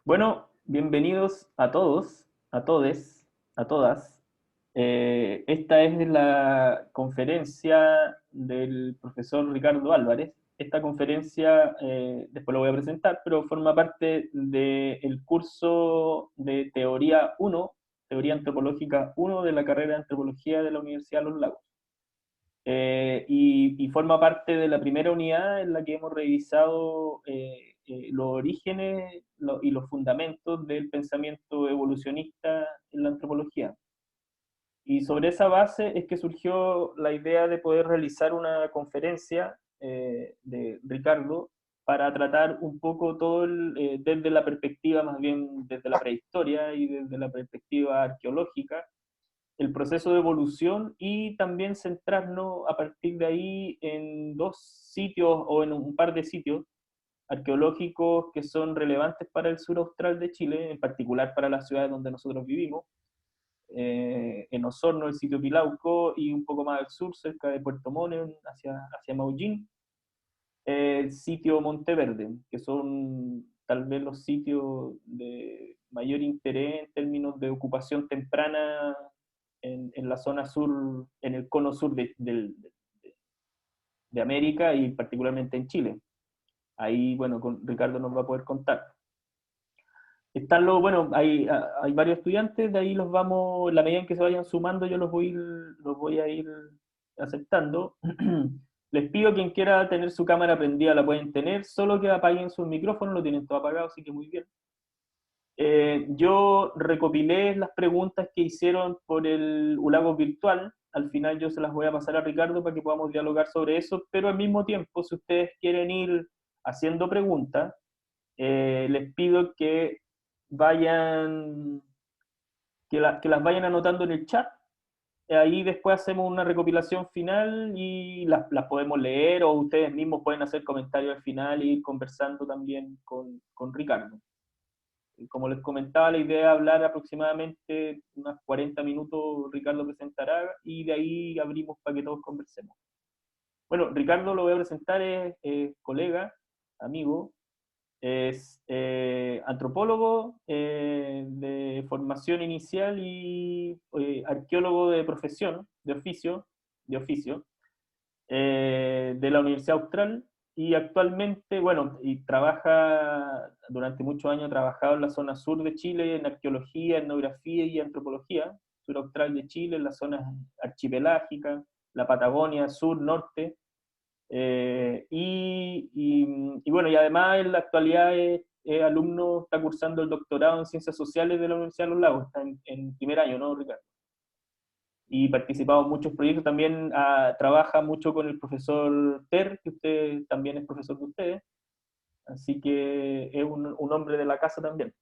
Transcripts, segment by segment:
Bueno, bienvenidos a todos, a todes, a todas. Esta es la conferencia del profesor Ricardo Álvarez. Esta conferencia, después lo voy a presentar, pero forma parte del curso de Teoría 1, Teoría Antropológica 1 de la carrera de Antropología de la Universidad de Los Lagos. Y forma parte de la primera unidad en la que hemos revisado los orígenes y los fundamentos del pensamiento evolucionista en la antropología. Y sobre esa base es que surgió la idea de poder realizar una conferencia de Ricardo para tratar un poco todo desde la perspectiva, más bien desde la prehistoria y desde la perspectiva arqueológica, el proceso de evolución y también centrarnos a partir de ahí en dos sitios o en un par de sitios arqueológicos que son relevantes para el sur austral de Chile, en particular para las ciudades donde nosotros vivimos, en Osorno, el sitio Pilauco, y un poco más al sur, cerca de Puerto Montt, hacia Maullín, el sitio Monteverde, que son tal vez los sitios de mayor interés en términos de ocupación temprana en la zona sur, en el cono sur de América y particularmente en Chile. Ahí, bueno, Ricardo nos va a poder contar. Están bueno, hay varios estudiantes, de ahí los vamos, en la medida en que se vayan sumando, yo los voy a ir aceptando. Les pido quien quiera tener su cámara prendida la pueden tener, solo que apaguen sus micrófonos, lo tienen todo apagado, así que muy bien. Yo recopilé las preguntas que hicieron por el Ulago virtual. Al final yo se las voy a pasar a Ricardo para que podamos dialogar sobre eso, pero al mismo tiempo, si ustedes quieren ir haciendo preguntas, les pido que vayan, que las vayan anotando en el chat. Ahí después hacemos una recopilación final y las podemos leer o ustedes mismos pueden hacer comentarios al final y ir conversando también con Ricardo. Como les comentaba, la idea es hablar aproximadamente unos 40 minutos, Ricardo presentará y de ahí abrimos para que todos conversemos. Bueno, Ricardo lo voy a presentar, es colega, amigo, es antropólogo de formación inicial y arqueólogo de profesión, de oficio, de la Universidad Austral y actualmente, bueno, y trabaja, durante muchos años ha trabajado en la zona sur de Chile, en arqueología, etnografía y antropología, sur austral de Chile, en las zonas archipelágicas, la Patagonia, sur, norte, y bueno, y además en la actualidad es alumno, está cursando el doctorado en Ciencias Sociales de la Universidad de Los Lagos, está en primer año, ¿no, Ricardo? Y participado en muchos proyectos. También trabaja mucho con el profesor Ter, que usted también es profesor de ustedes, así que es un hombre de la casa también.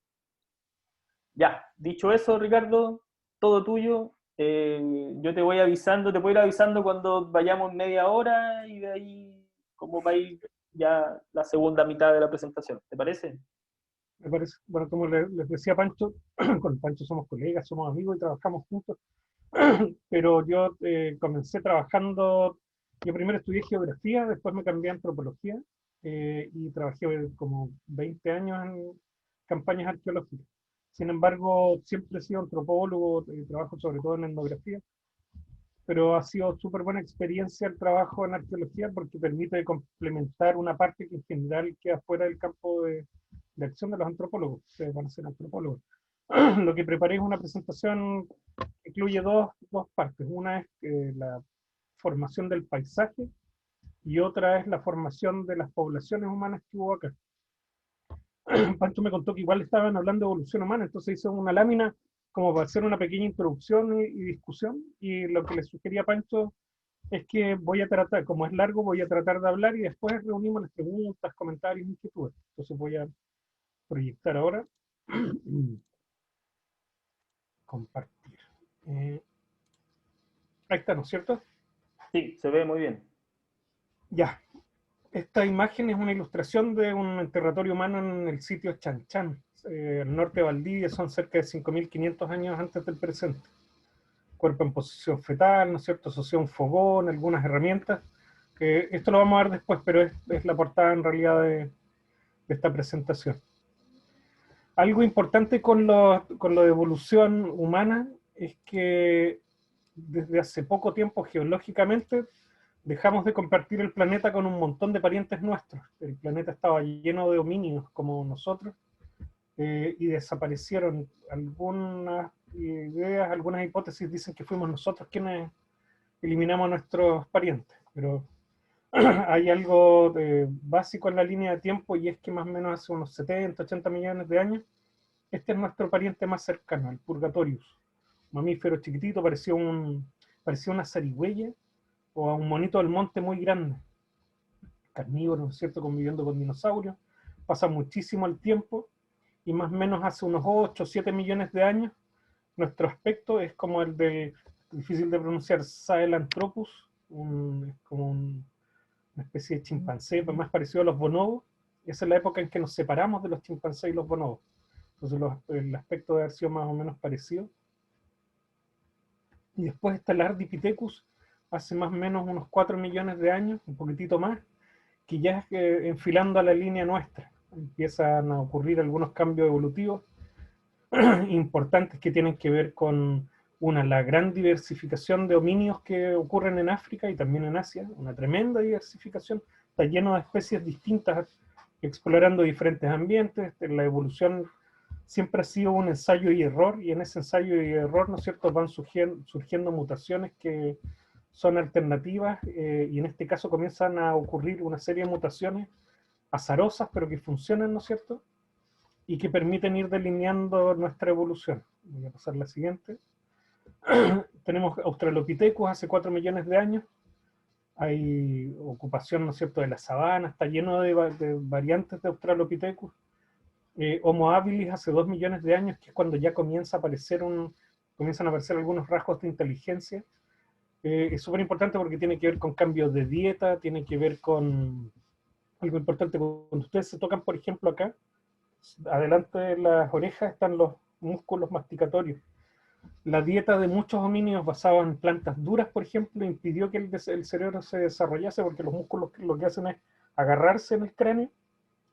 Ya, dicho eso, Ricardo, todo tuyo. Yo te voy avisando, te puedo ir avisando cuando vayamos media hora y de ahí como va a ir ya la segunda mitad de la presentación. ¿Te parece? Me parece, bueno, como les decía Pancho, con Pancho somos colegas, somos amigos y trabajamos juntos, pero yo comencé trabajando, yo primero estudié geografía, después me cambié a antropología y trabajé como 20 años en campañas arqueológicas. Sin embargo, siempre he sido antropólogo, trabajo sobre todo en etnografía, pero ha sido súper buena experiencia el trabajo en arqueología porque permite complementar una parte que en general queda fuera del campo de acción de los antropólogos, ustedes van a ser antropólogos. Lo que preparé es una presentación que incluye dos partes. Una es la formación del paisaje y otra es la formación de las poblaciones humanas que hubo acá. Pancho me contó que igual estaban hablando de evolución humana, entonces hice una lámina como para hacer una pequeña introducción y discusión, y lo que le sugería a Pancho es que voy a tratar, como es largo, voy a tratar de hablar y después reunimos las preguntas, comentarios, inquietudes. Entonces voy a proyectar ahora. Compartir. Eh, Ahí está, ¿no es cierto? Sí, se ve muy bien. Ya. Esta imagen es una ilustración de un enterratorio humano en el sitio Chan Chan, al norte de Valdivia, son cerca de 5.500 años antes del presente. Cuerpo en posición fetal, ¿no es cierto? Asociado a un fogón, algunas herramientas. Que esto lo vamos a ver después, pero es la portada en realidad de esta presentación. Algo importante con lo de evolución humana es que desde hace poco tiempo geológicamente dejamos de compartir el planeta con un montón de parientes nuestros. El planeta estaba lleno de homínidos como nosotros, y desaparecieron. Algunas ideas, algunas hipótesis dicen que fuimos nosotros quienes eliminamos a nuestros parientes, pero hay algo básico en la línea de tiempo, y es que más o menos hace unos 70, 80 millones de años, este es nuestro pariente más cercano, el Purgatorius. Mamífero chiquitito, parecía una zarigüeya o a un monito del monte muy grande, carnívoro, ¿no es cierto?, conviviendo con dinosaurios. Pasa muchísimo el tiempo y más o menos hace unos 8 o 7 millones de años, nuestro aspecto es como el del, difícil de pronunciar, Sahelanthropus, una especie de chimpancé más parecido a los bonobos. Esa es la época en que nos separamos de los chimpancés y los bonobos. Entonces el aspecto debe haber sido más o menos parecido. Y después está el Ardipithecus, hace más o menos unos 4 millones de años, un poquitito más, que ya es enfilando a la línea nuestra. Empiezan a ocurrir algunos cambios evolutivos importantes que tienen que ver con la gran diversificación de homínidos que ocurren en África y también en Asia, una tremenda diversificación, está lleno de especies distintas, explorando diferentes ambientes. La evolución siempre ha sido un ensayo y error, y en ese ensayo y error, ¿no es cierto?, van surgiendo mutaciones que son alternativas, y en este caso comienzan a ocurrir una serie de mutaciones azarosas, pero que funcionan, ¿no es cierto?, y que permiten ir delineando nuestra evolución. Voy a pasar a la siguiente. Tenemos Australopithecus hace 4 millones de años. Hay ocupación, ¿no es cierto?, de la sabana, está lleno de variantes de Australopithecus. Homo habilis hace 2 millones de años, que es cuando ya comienzan a aparecer algunos rasgos de inteligencia. Es súper importante porque tiene que ver con cambios de dieta, tiene que ver con algo importante. Cuando ustedes se tocan, por ejemplo, acá, adelante de las orejas están los músculos masticatorios. La dieta de muchos homínidos basada en plantas duras, por ejemplo, impidió que el cerebro se desarrollase, porque los músculos lo que hacen es agarrarse en el cráneo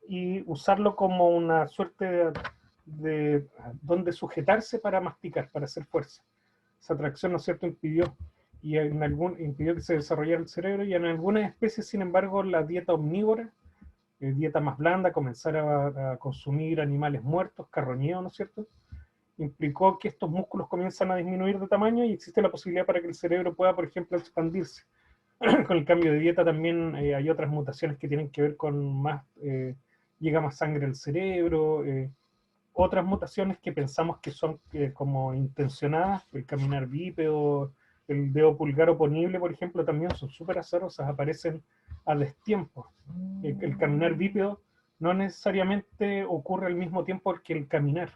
y usarlo como una suerte de donde sujetarse para masticar, para hacer fuerza. Esa atracción, ¿no es cierto?, impidió que se desarrollara el cerebro, y en algunas especies, sin embargo, la dieta omnívora, dieta más blanda, comenzar a consumir animales muertos, carroñeos, ¿no es cierto?, implicó que estos músculos comienzan a disminuir de tamaño y existe la posibilidad para que el cerebro pueda, por ejemplo, expandirse. Con el cambio de dieta también hay otras mutaciones que tienen que ver con llega más sangre al cerebro, otras mutaciones que pensamos que son como intencionadas, el caminar bípedo, el dedo pulgar oponible, por ejemplo, también son súper azarosas, aparecen a destiempo. El caminar bípedo no necesariamente ocurre al mismo tiempo que el caminar.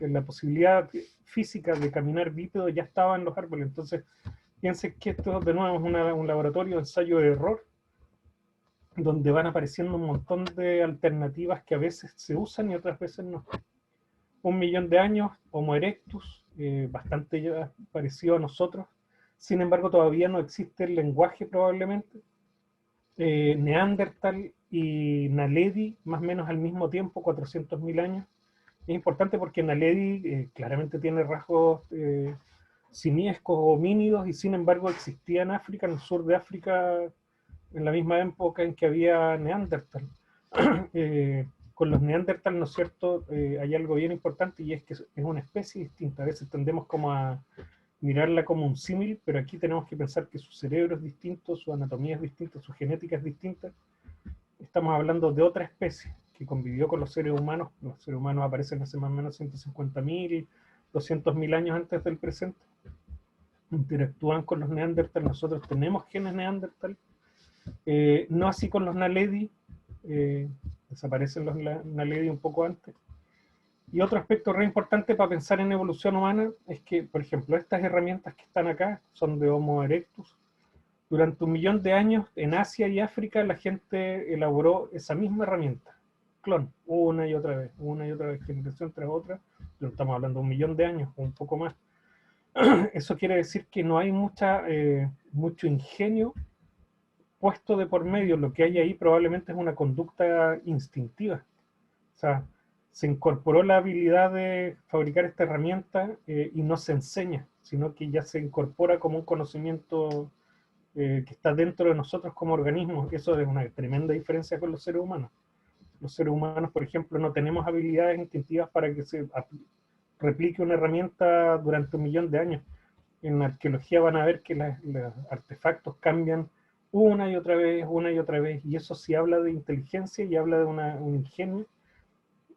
La posibilidad física de caminar bípedo ya estaba en los árboles. Entonces, piensen que esto de nuevo es un laboratorio de ensayo de error, donde van apareciendo un montón de alternativas que a veces se usan y otras veces no. 1 millón de años, Homo erectus, bastante ya parecido a nosotros. Sin embargo, todavía no existe el lenguaje probablemente. Neandertal y Naledi, más o menos al mismo tiempo, 400.000 años. Es importante porque Naledi claramente tiene rasgos simiescos o homínidos, y sin embargo existía en África, en el sur de África, en la misma época en que había Neandertal. Con los Neandertal, ¿no es cierto?, hay algo bien importante, y es que es una especie distinta. A veces tendemos como a mirarla como un símil, pero aquí tenemos que pensar que su cerebro es distinto, su anatomía es distinta, su genética es distinta. Estamos hablando de otra especie que convivió con los seres humanos. Los seres humanos aparecen hace más o menos 150.000, 200.000 años antes del presente. Interactúan con los Neandertal, nosotros tenemos genes Neandertal. No así con los Naledi, desaparecen los Naledi un poco antes. Y otro aspecto re importante para pensar en evolución humana es que, por ejemplo, estas herramientas que están acá son de Homo erectus. Durante 1 millón de años en Asia y África la gente elaboró esa misma herramienta, clon, una y otra vez, generación tras otra, pero estamos hablando de 1 millón de años, o un poco más. Eso quiere decir que no hay mucho ingenio puesto de por medio. Lo que hay ahí probablemente es una conducta instintiva. O sea, se incorporó la habilidad de fabricar esta herramienta y no se enseña, sino que ya se incorpora como un conocimiento que está dentro de nosotros como organismos. Eso es una tremenda diferencia con los seres humanos. Los seres humanos, por ejemplo, no tenemos habilidades instintivas para que se replique una herramienta durante 1.000.000 de años. En la arqueología van a ver que los artefactos cambian una y otra vez, y eso sí habla de inteligencia y habla de un ingenio,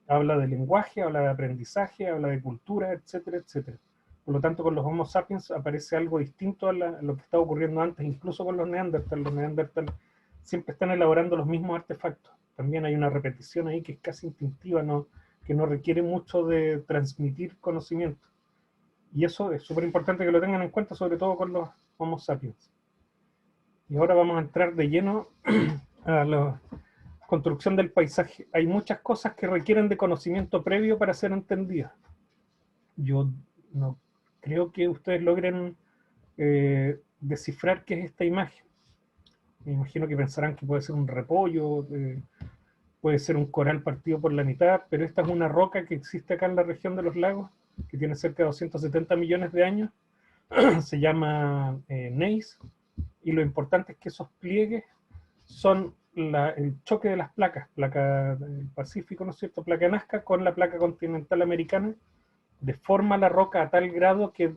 habla de lenguaje, habla de aprendizaje, habla de cultura, etcétera, etcétera. Por lo tanto, con los Homo sapiens aparece algo distinto a lo que estaba ocurriendo antes, incluso con los Neandertal. Los Neandertal siempre están elaborando los mismos artefactos. También hay una repetición ahí que es casi instintiva, ¿no? Que no requiere mucho de transmitir conocimiento. Y eso es súper importante que lo tengan en cuenta, sobre todo con los Homo sapiens. Y ahora vamos a entrar de lleno a la construcción del paisaje. Hay muchas cosas que requieren de conocimiento previo para ser entendidas. Yo no creo que ustedes logren descifrar qué es esta imagen. Me imagino que pensarán que puede ser un repollo, puede ser un coral partido por la mitad, pero esta es una roca que existe acá en la región de los lagos, que tiene cerca de 270 millones de años. Se llama gneiss, y lo importante es que esos pliegues son el choque de las placas, placa del Pacífico, ¿no es cierto?, placa de Nazca con la placa continental americana, deforma la roca a tal grado que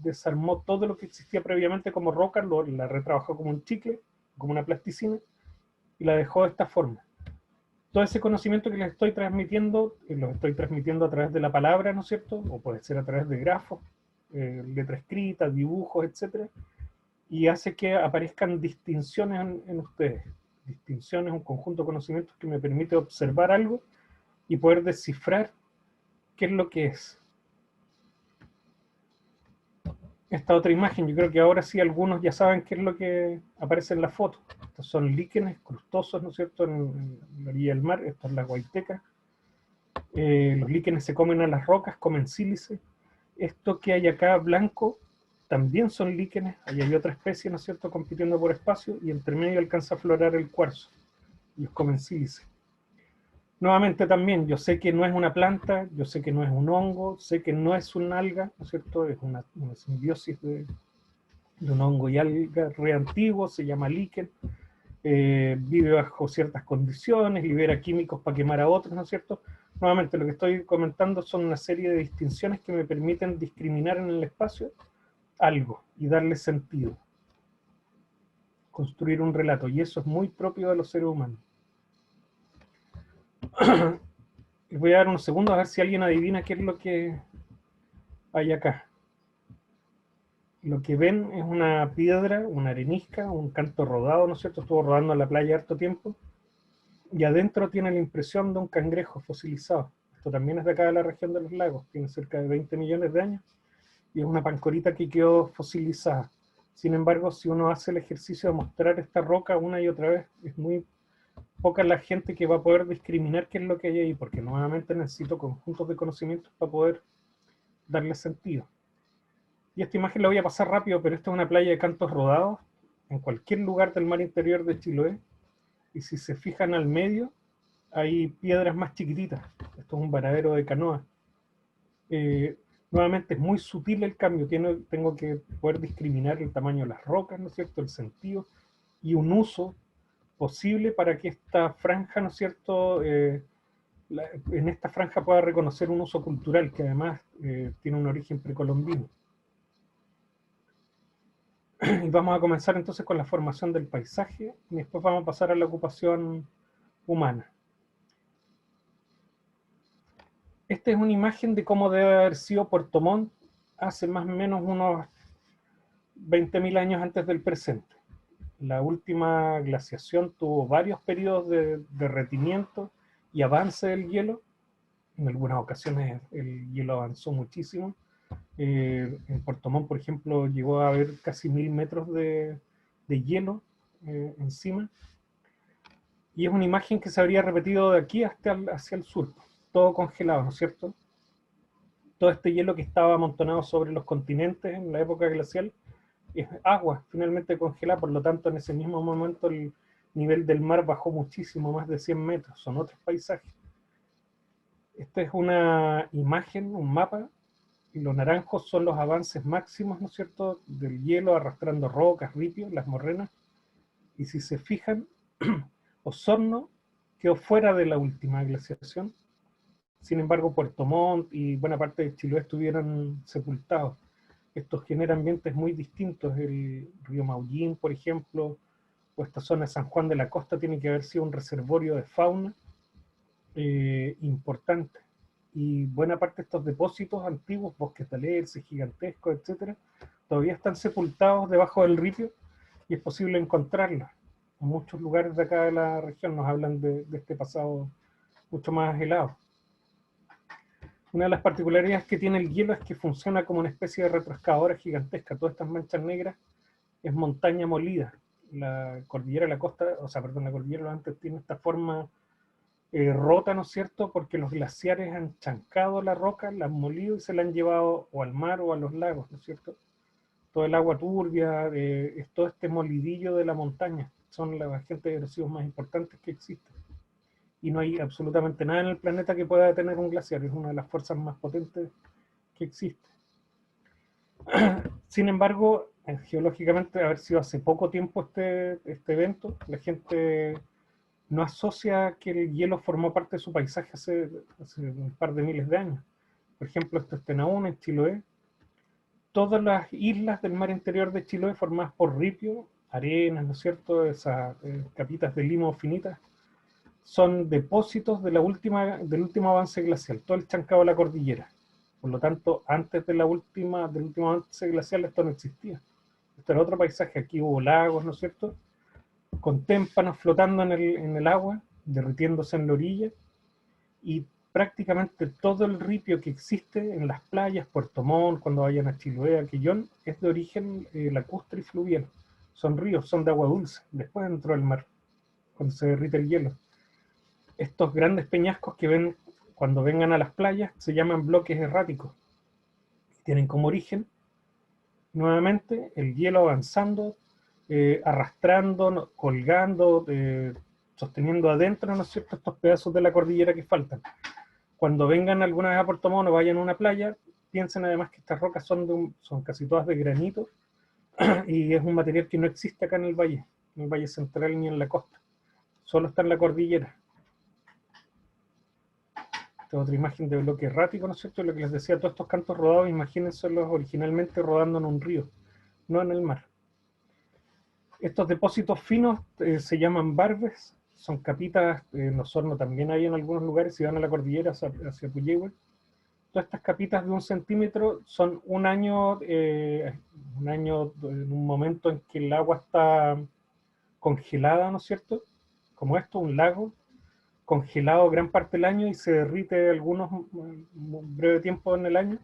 desarmó todo lo que existía previamente como roca, la retrabajó como un chicle, como una plasticina, y la dejó de esta forma. Todo ese conocimiento que les estoy transmitiendo, lo estoy transmitiendo a través de la palabra, ¿no es cierto?, o puede ser a través de grafos, letra escrita, dibujos, etcétera, y hace que aparezcan distinciones en ustedes. Distinciones, un conjunto de conocimientos que me permite observar algo y poder descifrar qué es lo que es. Esta otra imagen, yo creo que ahora sí algunos ya saben qué es lo que aparece en la foto. Estos son líquenes crustosos, ¿no es cierto?, en la orilla del mar. Esto es la Huayteca. Los líquenes se comen a las rocas, comen sílice. Esto que hay acá blanco también son líquenes. Ahí hay otra especie, ¿no es cierto?, compitiendo por espacio, y entre medio alcanza a aflorar el cuarzo. Ellos comen sílice. Nuevamente también, yo sé que no es una planta, yo sé que no es un hongo, sé que no es un alga, ¿no es cierto?, es una simbiosis de un hongo y alga re antiguo, se llama líquen, vive bajo ciertas condiciones, libera químicos para quemar a otros, ¿no es cierto? Nuevamente, lo que estoy comentando son una serie de distinciones que me permiten discriminar en el espacio algo y darle sentido, construir un relato, y eso es muy propio de los seres humanos. Les voy a dar unos segundos a ver si alguien adivina qué es lo que hay acá. Lo que ven es una piedra, una arenisca, un canto rodado, ¿no es cierto? Estuvo rodando en la playa harto tiempo. Y adentro tiene la impresión de un cangrejo fosilizado. Esto también es de acá de la región de los lagos, tiene cerca de 20 millones de años. Y es una pancorita que quedó fosilizada. Sin embargo, si uno hace el ejercicio de mostrar esta roca una y otra vez, es muy poca la gente que va a poder discriminar qué es lo que hay ahí, porque nuevamente necesito conjuntos de conocimientos para poder darle sentido. Y esta imagen la voy a pasar rápido, pero esta es una playa de cantos rodados en cualquier lugar del mar interior de Chiloé. Y si se fijan al medio, hay piedras más chiquititas. Esto es un varadero de canoa. Nuevamente es muy sutil el cambio. Tengo que poder discriminar el tamaño de las rocas, ¿no es cierto?, el sentido y un uso posible para que esta franja, ¿no es cierto?, en esta franja pueda reconocer un uso cultural que además tiene un origen precolombino. Y vamos a comenzar entonces con la formación del paisaje y después vamos a pasar a la ocupación humana. Esta es una imagen de cómo debe haber sido Puerto Montt hace más o menos unos 20.000 años antes del presente. La última glaciación tuvo varios periodos de derretimiento y avance del hielo. En algunas ocasiones el hielo avanzó muchísimo. En Puerto Montt, por ejemplo, llegó a haber casi 1.000 metros de hielo encima. Y es una imagen que se habría repetido de aquí hasta hacia el sur, todo congelado, ¿no es cierto? Todo este hielo que estaba amontonado sobre los continentes en la época glacial es agua finalmente congelada, por lo tanto en ese mismo momento el nivel del mar bajó muchísimo, más de 100 metros, son otros paisajes. Esta es una imagen, un mapa, y los naranjos son los avances máximos, ¿no es cierto?, del hielo arrastrando rocas, ripios, las morrenas, y si se fijan, Osorno quedó fuera de la última glaciación. Sin embargo, Puerto Montt y buena parte de Chiloé estuvieron sepultados. Estos generan ambientes muy distintos. El río Maullín, por ejemplo, o esta zona de San Juan de la Costa tiene que haber sido un reservorio de fauna importante. Y buena parte de estos depósitos antiguos, bosques de alerces gigantescos, etcétera, todavía están sepultados debajo del ripio y es posible encontrarlos. En muchos lugares de acá de la región nos hablan de este pasado mucho más helado. Una de las particularidades que tiene el hielo es que funciona como una especie de retroexcavadora gigantesca. Todas estas manchas negras es montaña molida. La cordillera de la costa, o sea, perdón, la cordillera de los Andes tiene esta forma rota, ¿no es cierto? Porque los glaciares han chancado la roca, la han molido y se la han llevado o al mar o a los lagos, ¿no es cierto? Todo el agua turbia, es todo este molidillo de la montaña. Son los agentes erosivos más importantes que existen. Y no hay absolutamente nada en el planeta que pueda detener un glaciar. Es una de las fuerzas más potentes que existe. Sin embargo, geológicamente, haber sido hace poco tiempo este evento, la gente no asocia que el hielo formó parte de su paisaje hace un par de miles de años. Por ejemplo, esto es Tenaún, en Chiloé. Todas las islas del mar interior de Chiloé formadas por ripio, arenas, ¿no es cierto?, esas capitas de limo finitas, son depósitos de del último avance glacial, todo el chancado de la cordillera. Por lo tanto, antes del último avance glacial esto no existía. Esto era otro paisaje, aquí hubo lagos, ¿no es cierto?, con témpanos flotando en el agua, derritiéndose en la orilla, y prácticamente todo el ripio que existe en las playas, Puerto Montt, cuando vayan a Chiloé, a Quillón, es de origen lacustre y fluvial. Son ríos, son de agua dulce, después entró el mar, cuando se derrite el hielo. Estos grandes peñascos que ven cuando vengan a las playas se llaman bloques erráticos. Tienen como origen, nuevamente, el hielo avanzando, arrastrando, colgando, sosteniendo adentro, ¿no es cierto?, estos pedazos de la cordillera que faltan. Cuando vengan alguna vez a Puerto Montt o vayan a una playa, piensen además que estas rocas son casi todas de granito y es un material que no existe acá en el Valle Central ni en la costa. Solo está en la cordillera. Esta es otra imagen de bloque errático, ¿no es cierto? Lo que les decía, todos estos cantos rodados, imagínenselos originalmente rodando en un río, no en el mar. Estos depósitos finos se llaman barbes, son capitas, en Osorno también hay en algunos lugares, si van a la cordillera hacia Puyehue. Todas estas capitas de 1 centímetro son un año en un momento en que el agua está congelada, ¿no es cierto? Como esto, un lago, congelado gran parte del año y se derrite un breve tiempo en el año,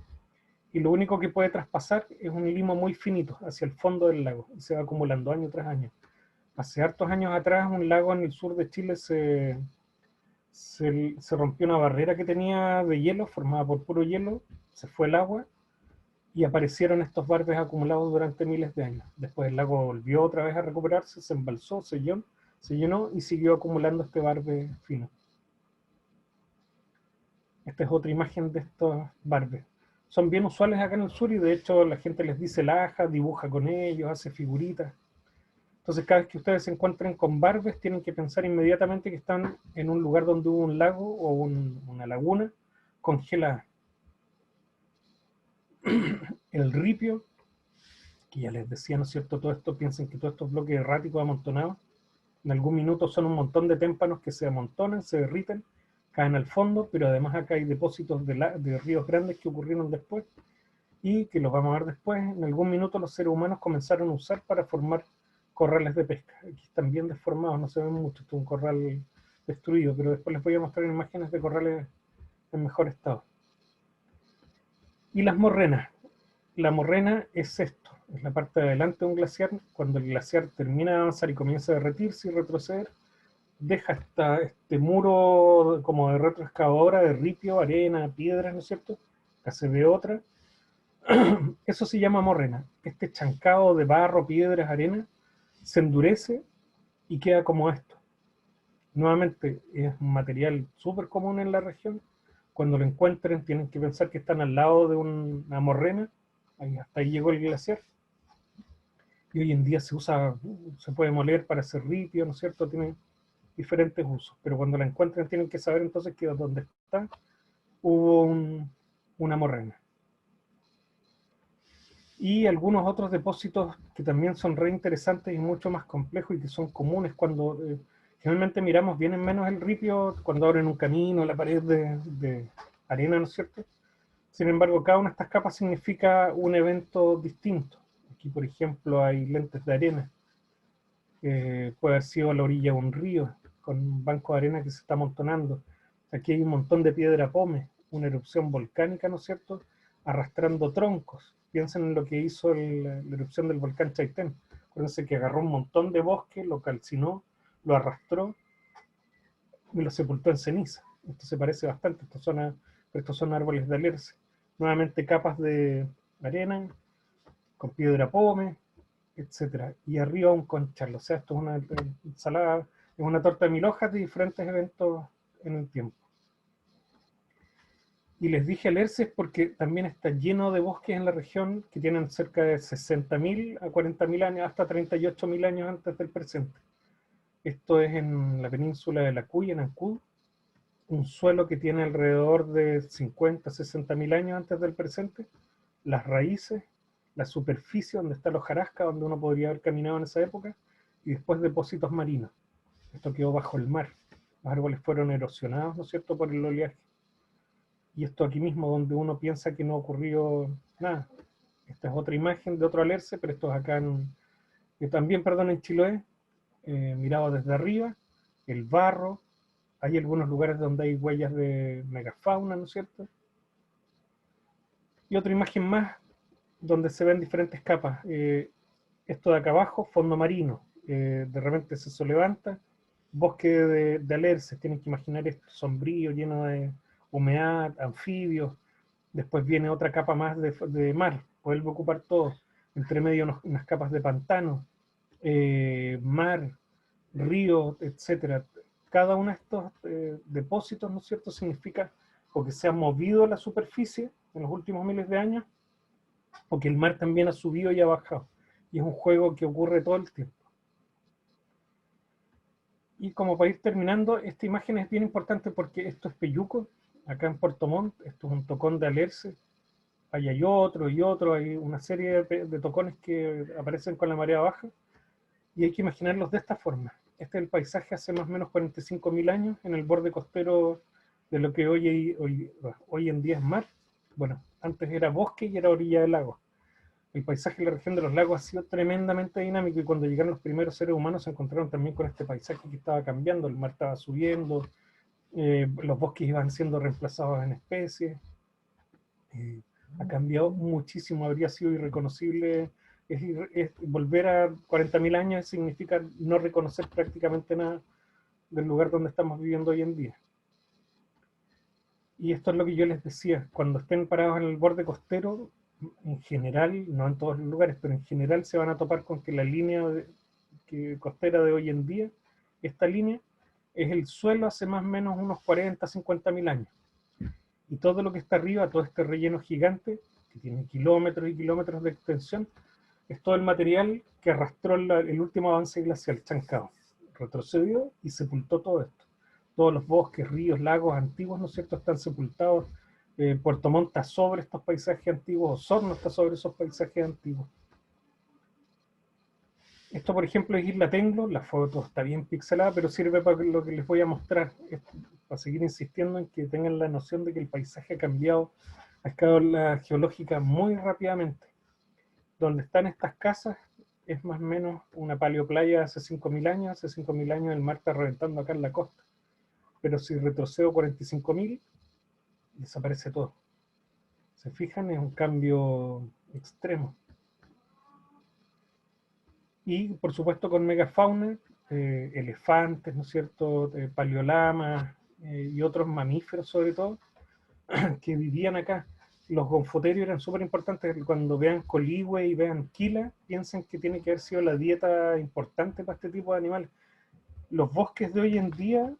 y lo único que puede traspasar es un limo muy finito hacia el fondo del lago, y se va acumulando año tras año. Hace hartos años atrás, un lago en el sur de Chile se rompió una barrera que tenía de hielo, formada por puro hielo, se fue el agua, y aparecieron estos barbes acumulados durante miles de años. Después el lago volvió otra vez a recuperarse, se embalsó, se llenó y siguió acumulando este barbe fino. Esta es otra imagen de estos barbes. Son bien usuales acá en el sur y de hecho la gente les dice laja, dibuja con ellos, hace figuritas. Entonces cada vez que ustedes se encuentren con barbes tienen que pensar inmediatamente que están en un lugar donde hubo un lago o una laguna congelada. El ripio, que ya les decía, ¿no es cierto? Todo esto, piensen que todos estos bloques erráticos amontonados, en algún minuto son un montón de témpanos que se amontonan, se derriten, caen al fondo, pero además acá hay depósitos de ríos grandes que ocurrieron después y que los vamos a ver después. En algún minuto los seres humanos comenzaron a usar para formar corrales de pesca. Aquí están bien deformados, no se ven mucho, esto es un corral destruido, pero después les voy a mostrar imágenes de corrales en mejor estado. Y las morrenas. La morrena es esto, es la parte de adelante de un glaciar. Cuando el glaciar termina de avanzar y comienza a derretirse y retroceder, deja este muro como de retroexcavadora de ripio, arena, piedras, ¿no es cierto? Acá se ve otra. Eso se llama morrena. Este chancado de barro, piedras, arena, se endurece y queda como esto. Nuevamente, es un material súper común en la región, Cuando lo encuentren tienen que pensar que están al lado de una morrena, ahí, hasta ahí llegó el glaciar, y hoy en día se usa, se puede moler para hacer ripio, ¿no es cierto? Tiene diferentes usos, pero cuando la encuentren tienen que saber entonces que donde está hubo una morrena. Y algunos otros depósitos que también son re interesantes y mucho más complejos y que son comunes cuando generalmente miramos bien en menos el ripio cuando abren un camino, la pared de arena, ¿no es cierto? Sin embargo, cada una de estas capas significa un evento distinto. Aquí, por ejemplo, hay lentes de arena. Puede haber sido a la orilla de un río, con un banco de arena que se está amontonando. Aquí hay un montón de piedra pómez, una erupción volcánica, ¿no es cierto?, arrastrando troncos. Piensen en lo que hizo la erupción del volcán Chaitén. Acuérdense que agarró un montón de bosque, lo calcinó, lo arrastró y lo sepultó en ceniza. Esto se parece bastante, estos son árboles de alerce. Nuevamente capas de arena, con piedra pómez, etcétera. Y arriba un conchal. O sea, esto es una ensalada, es una torta de 1000 hojas de diferentes eventos en el tiempo. Y les dije alerces porque también está lleno de bosques en la región que tienen cerca de 60.000 a 40.000 años, hasta 38.000 años antes del presente. Esto es en la península de la Cuy, en Ancud, un suelo que tiene alrededor de 50, 60.000 años antes del presente, las raíces, la superficie donde está el hojarasca, donde uno podría haber caminado en esa época, y después depósitos marinos. Esto quedó bajo el mar. Los árboles fueron erosionados, ¿no es cierto?, por el oleaje. Y esto aquí mismo donde uno piensa que no ocurrió nada. Esta es otra imagen de otro alerce, pero esto es acá también, perdón, en Chiloé, mirado desde arriba, el barro, hay algunos lugares donde hay huellas de megafauna, ¿no es cierto? Y otra imagen más, donde se ven diferentes capas. Esto de acá abajo, fondo marino, de repente se levanta, bosque de alerces, tienen que imaginar esto sombrío, lleno de humedad, anfibios, después viene otra capa más de mar, vuelve a ocupar todo, entre medio unas capas de pantano, mar, río, etcétera. Cada uno de estos depósitos, ¿no es cierto?, significa o que se ha movido la superficie en los últimos miles de años, o que el mar también ha subido y ha bajado. Y es un juego que ocurre todo el tiempo. Y como para ir terminando, esta imagen es bien importante porque esto es Peyuco, acá en Puerto Montt, esto es un tocón de alerce, ahí hay otro y otro, hay una serie de tocones que aparecen con la marea baja, y hay que imaginarlos de esta forma. Este es el paisaje hace más o menos 45.000 años en el borde costero de lo que hoy en día es mar. Bueno, antes era bosque y era orilla del lago. El paisaje de la región de los lagos ha sido tremendamente dinámico y cuando llegaron los primeros seres humanos se encontraron también con este paisaje que estaba cambiando, el mar estaba subiendo, los bosques iban siendo reemplazados en especies, ha cambiado muchísimo, habría sido irreconocible, volver a 40.000 años significa no reconocer prácticamente nada del lugar donde estamos viviendo hoy en día. Y esto es lo que yo les decía, cuando estén parados en el borde costero, en general, no en todos los lugares, pero en general se van a topar con que la línea costera de hoy en día, esta línea, es el suelo hace más o menos unos 40, 50.000 años. Y todo lo que está arriba, todo este relleno gigante, que tiene kilómetros y kilómetros de extensión, es todo el material que arrastró el último avance glacial, Chancao. Retrocedió y sepultó todo esto. Todos los bosques, ríos, lagos antiguos, ¿no es cierto?, están sepultados. Puerto Montt está sobre estos paisajes antiguos, Osorno está sobre esos paisajes antiguos. Esto, por ejemplo, es Isla Tenglo, la foto está bien pixelada, pero sirve para lo que les voy a mostrar, para seguir insistiendo en que tengan la noción de que el paisaje ha cambiado a escala geológica muy rápidamente. Donde están estas casas es más o menos una paleoplaya hace 5.000 años, hace 5.000 años el mar está reventando acá en la costa. Pero si retrocedo 45.000, desaparece todo. ¿Se fijan? Es un cambio extremo. Y por supuesto con megafauna, elefantes, ¿no es cierto?, paleolamas y otros mamíferos sobre todo, que vivían acá. Los gonfoterios eran súper importantes. Cuando vean coligüe y vean quila, piensen que tiene que haber sido la dieta importante para este tipo de animales. Los bosques de hoy en día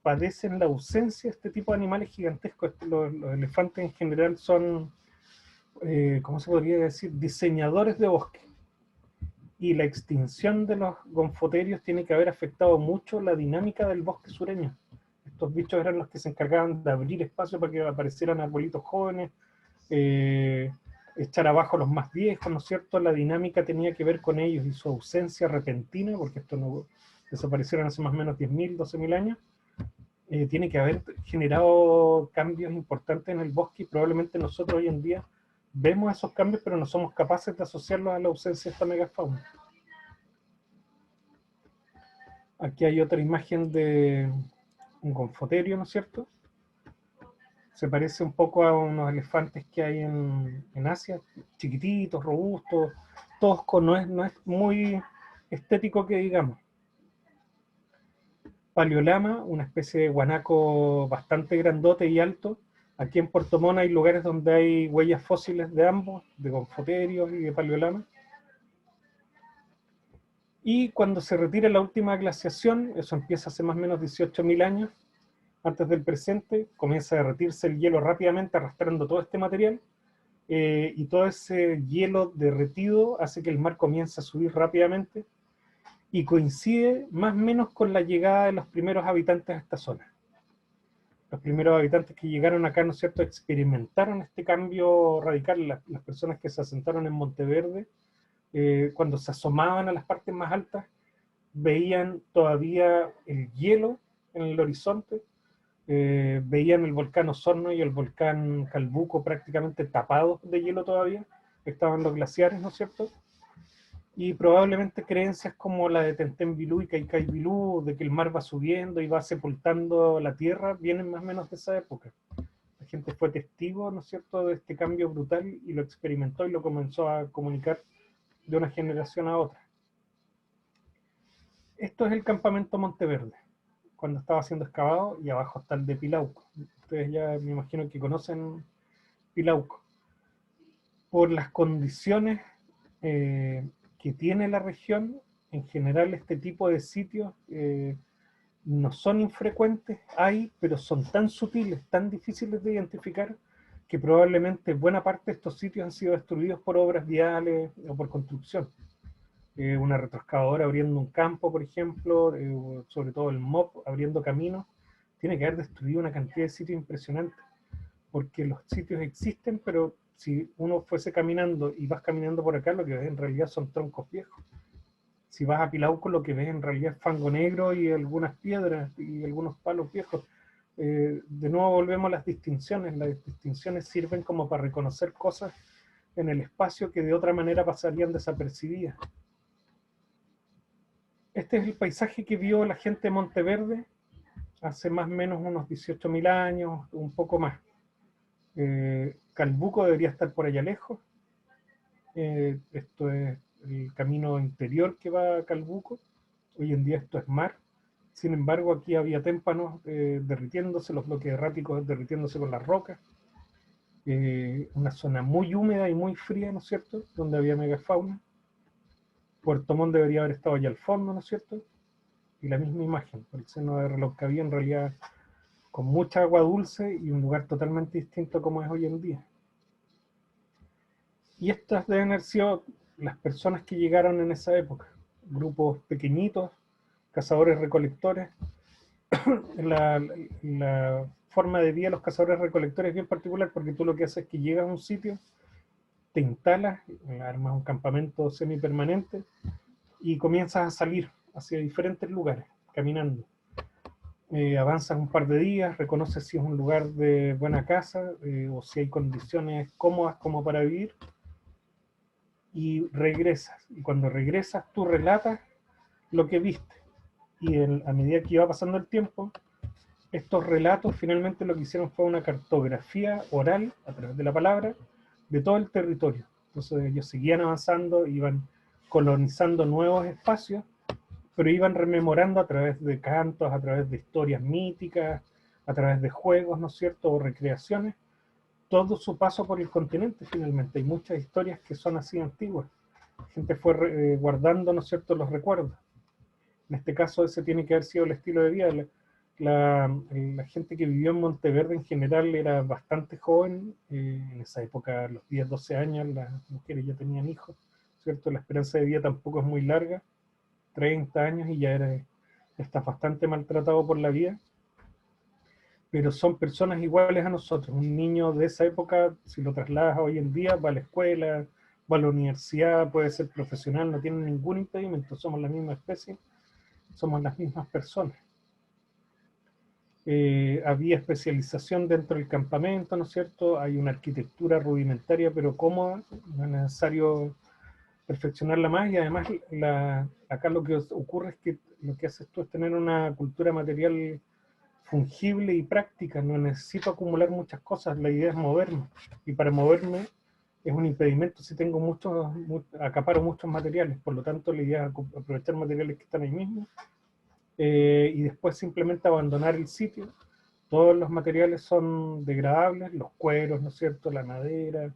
padecen la ausencia de este tipo de animales gigantescos. Los elefantes en general son, ¿cómo se podría decir?, diseñadores de bosque. Y la extinción de los gonfoterios tiene que haber afectado mucho la dinámica del bosque sureño. Estos bichos eran los que se encargaban de abrir espacio para que aparecieran arbolitos jóvenes, echar abajo los más viejos, ¿no es cierto? La dinámica tenía que ver con ellos y su ausencia repentina, porque estos no desaparecieron hace más o menos 10.000, 12.000 años, tiene que haber generado cambios importantes en el bosque y probablemente nosotros hoy en día vemos esos cambios, pero no somos capaces de asociarlos a la ausencia de esta megafauna. Aquí hay otra imagen de un gonfoterio, ¿no es cierto? Se parece un poco a unos elefantes que hay en Asia, chiquititos, robustos, toscos, no es muy estético que digamos. Paleolama, una especie de guanaco bastante grandote y alto. Aquí en Puerto Montt hay lugares donde hay huellas fósiles de ambos, de gonfoterios y de paleolama. Y cuando se retira la última glaciación, eso empieza hace más o menos 18.000 años, antes del presente, comienza a derretirse el hielo rápidamente, arrastrando todo este material, y todo ese hielo derretido hace que el mar comience a subir rápidamente, y coincide más o menos con la llegada de los primeros habitantes a esta zona. Los primeros habitantes que llegaron acá, ¿no es cierto?, experimentaron este cambio radical. Las personas que se asentaron en Monteverde, cuando se asomaban a las partes más altas, veían todavía el hielo en el horizonte, veían el volcán Osorno y el volcán Calbuco prácticamente tapados de hielo todavía, estaban los glaciares, ¿no es cierto? Y probablemente creencias como la de Tentembilú y Caicaibilú, de que el mar va subiendo y va sepultando la tierra, vienen más o menos de esa época. La gente fue testigo, ¿no es cierto?, de este cambio brutal y lo experimentó y lo comenzó a comunicar de una generación a otra. Esto es el campamento Monteverde, cuando estaba siendo excavado, y abajo está el de Pilauco. Ustedes ya me imagino que conocen Pilauco. Por las condiciones que tiene la región, en general este tipo de sitios no son infrecuentes, hay, pero son tan sutiles, tan difíciles de identificar, que probablemente buena parte de estos sitios han sido destruidos por obras viales o por construcción. Una retroexcavadora abriendo un campo, por ejemplo, sobre todo el MOP abriendo caminos, tiene que haber destruido una cantidad de sitios impresionante, porque los sitios existen, pero si uno fuese caminando y vas caminando por acá, lo que ves en realidad son troncos viejos. Si vas a Pilauco, lo que ves en realidad es fango negro y algunas piedras y algunos palos viejos. De nuevo volvemos a las distinciones. Las distinciones sirven como para reconocer cosas en el espacio que de otra manera pasarían desapercibidas. Este es el paisaje que vio la gente de Monteverde hace más o menos unos 18.000 años, un poco más. Calbuco debería estar por allá lejos. Esto es el camino interior que va a Calbuco. Hoy en día esto es mar. Sin embargo, aquí había témpanos derritiéndose, los bloques erráticos derritiéndose con las rocas. Una zona muy húmeda y muy fría, ¿no es cierto?, donde había megafauna. Puerto Montt debería haber estado allá al fondo, ¿no es cierto? Y la misma imagen, el seno de Reloncaví en realidad con mucha agua dulce y un lugar totalmente distinto como es hoy en día. Y estas deben haber sido las personas que llegaron en esa época, grupos pequeñitos, cazadores-recolectores. La forma de vida de los cazadores-recolectores es bien particular, porque tú lo que haces es que llegas a un sitio, te instalas, armas un campamento semipermanente y comienzas a salir hacia diferentes lugares, caminando. Avanzas un par de días, reconoces si es un lugar de buena casa o si hay condiciones cómodas como para vivir, y regresas. Y cuando regresas, tú relatas lo que viste. Y a medida que iba pasando el tiempo, estos relatos finalmente lo que hicieron fue una cartografía oral, a través de la palabra, de todo el territorio. Entonces ellos seguían avanzando, iban colonizando nuevos espacios, pero iban rememorando a través de cantos, a través de historias míticas, a través de juegos, ¿no es cierto?, o recreaciones, todo su paso por el continente finalmente. Hay muchas historias que son así antiguas. La gente fue guardando, ¿no es cierto?, los recuerdos. En este caso ese tiene que haber sido el estilo de vida. la gente que vivió en Monteverde en general era bastante joven. En esa época, a los 10, 12 años, las mujeres ya tenían hijos, ¿cierto? La esperanza de vida tampoco es muy larga, 30 años y ya estás bastante maltratado por la vida. Pero son personas iguales a nosotros. Un niño de esa época, si lo trasladas a hoy en día, va a la escuela, va a la universidad, puede ser profesional, no tiene ningún impedimento. Somos la misma especie, somos las mismas personas. Había especialización dentro del campamento, ¿no es cierto? Hay una arquitectura rudimentaria pero cómoda, no es necesario perfeccionarla más, y además acá lo que ocurre es que lo que haces tú es tener una cultura material fungible y práctica. No necesito acumular muchas cosas, la idea es moverme, y para moverme es un impedimento si tengo acaparo muchos materiales. Por lo tanto la idea es aprovechar materiales que están ahí mismo, y después simplemente abandonar el sitio. Todos los materiales son degradables, los cueros, ¿no es cierto?, la madera,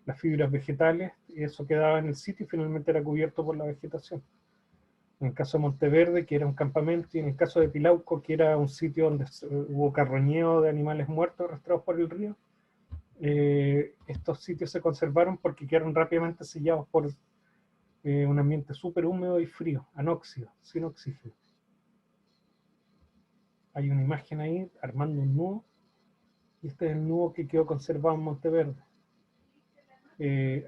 las fibras vegetales, y eso quedaba en el sitio y finalmente era cubierto por la vegetación. En el caso de Monteverde, que era un campamento, y en el caso de Pilauco, que era un sitio donde hubo carroñeo de animales muertos arrastrados por el río, estos sitios se conservaron porque quedaron rápidamente sellados por un ambiente súper húmedo y frío, anóxido, sin oxígeno. Hay una imagen ahí armando un nudo, y este es el nudo que quedó conservado en Monteverde.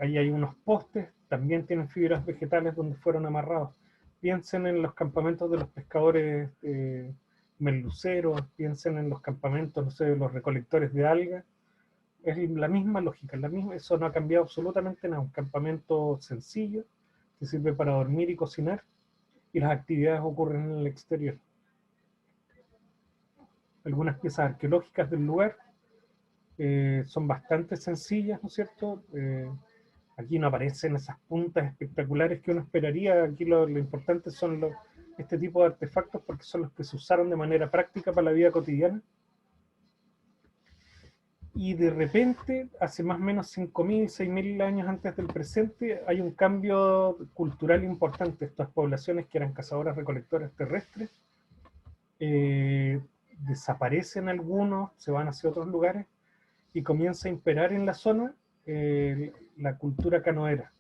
Ahí hay unos postes, también tienen fibras vegetales donde fueron amarrados. Piensen en los campamentos de los pescadores merluceros, piensen en los campamentos, no sé, de los recolectores de algas. Es la misma lógica, eso no ha cambiado absolutamente nada. Un campamento sencillo que sirve para dormir y cocinar, y las actividades ocurren en el exterior. Algunas piezas arqueológicas del lugar son bastante sencillas, ¿no es cierto? Aquí no aparecen esas puntas espectaculares que uno esperaría. Aquí lo importante son este tipo de artefactos, porque son los que se usaron de manera práctica para la vida cotidiana. Y de repente, hace más o menos 5.000, 6.000 años antes del presente, hay un cambio cultural importante. Estas poblaciones que eran cazadoras-recolectoras terrestres, desaparecen algunos, se van hacia otros lugares, y comienza a imperar en la zona la cultura canoera.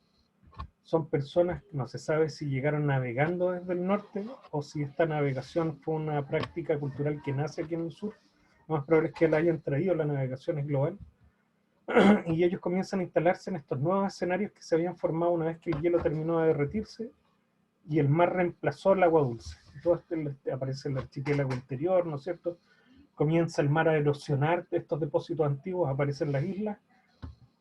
Son personas, no se sabe si llegaron navegando desde el norte o si esta navegación fue una práctica cultural que nace aquí en el sur. Lo más probable es que la hayan traído, la navegación es global. Y ellos comienzan a instalarse en estos nuevos escenarios que se habían formado una vez que el hielo terminó de derretirse y el mar reemplazó el agua dulce. Entonces aparece el archipiélago interior, ¿no es cierto? Comienza el mar a erosionar estos depósitos antiguos, aparecen las islas.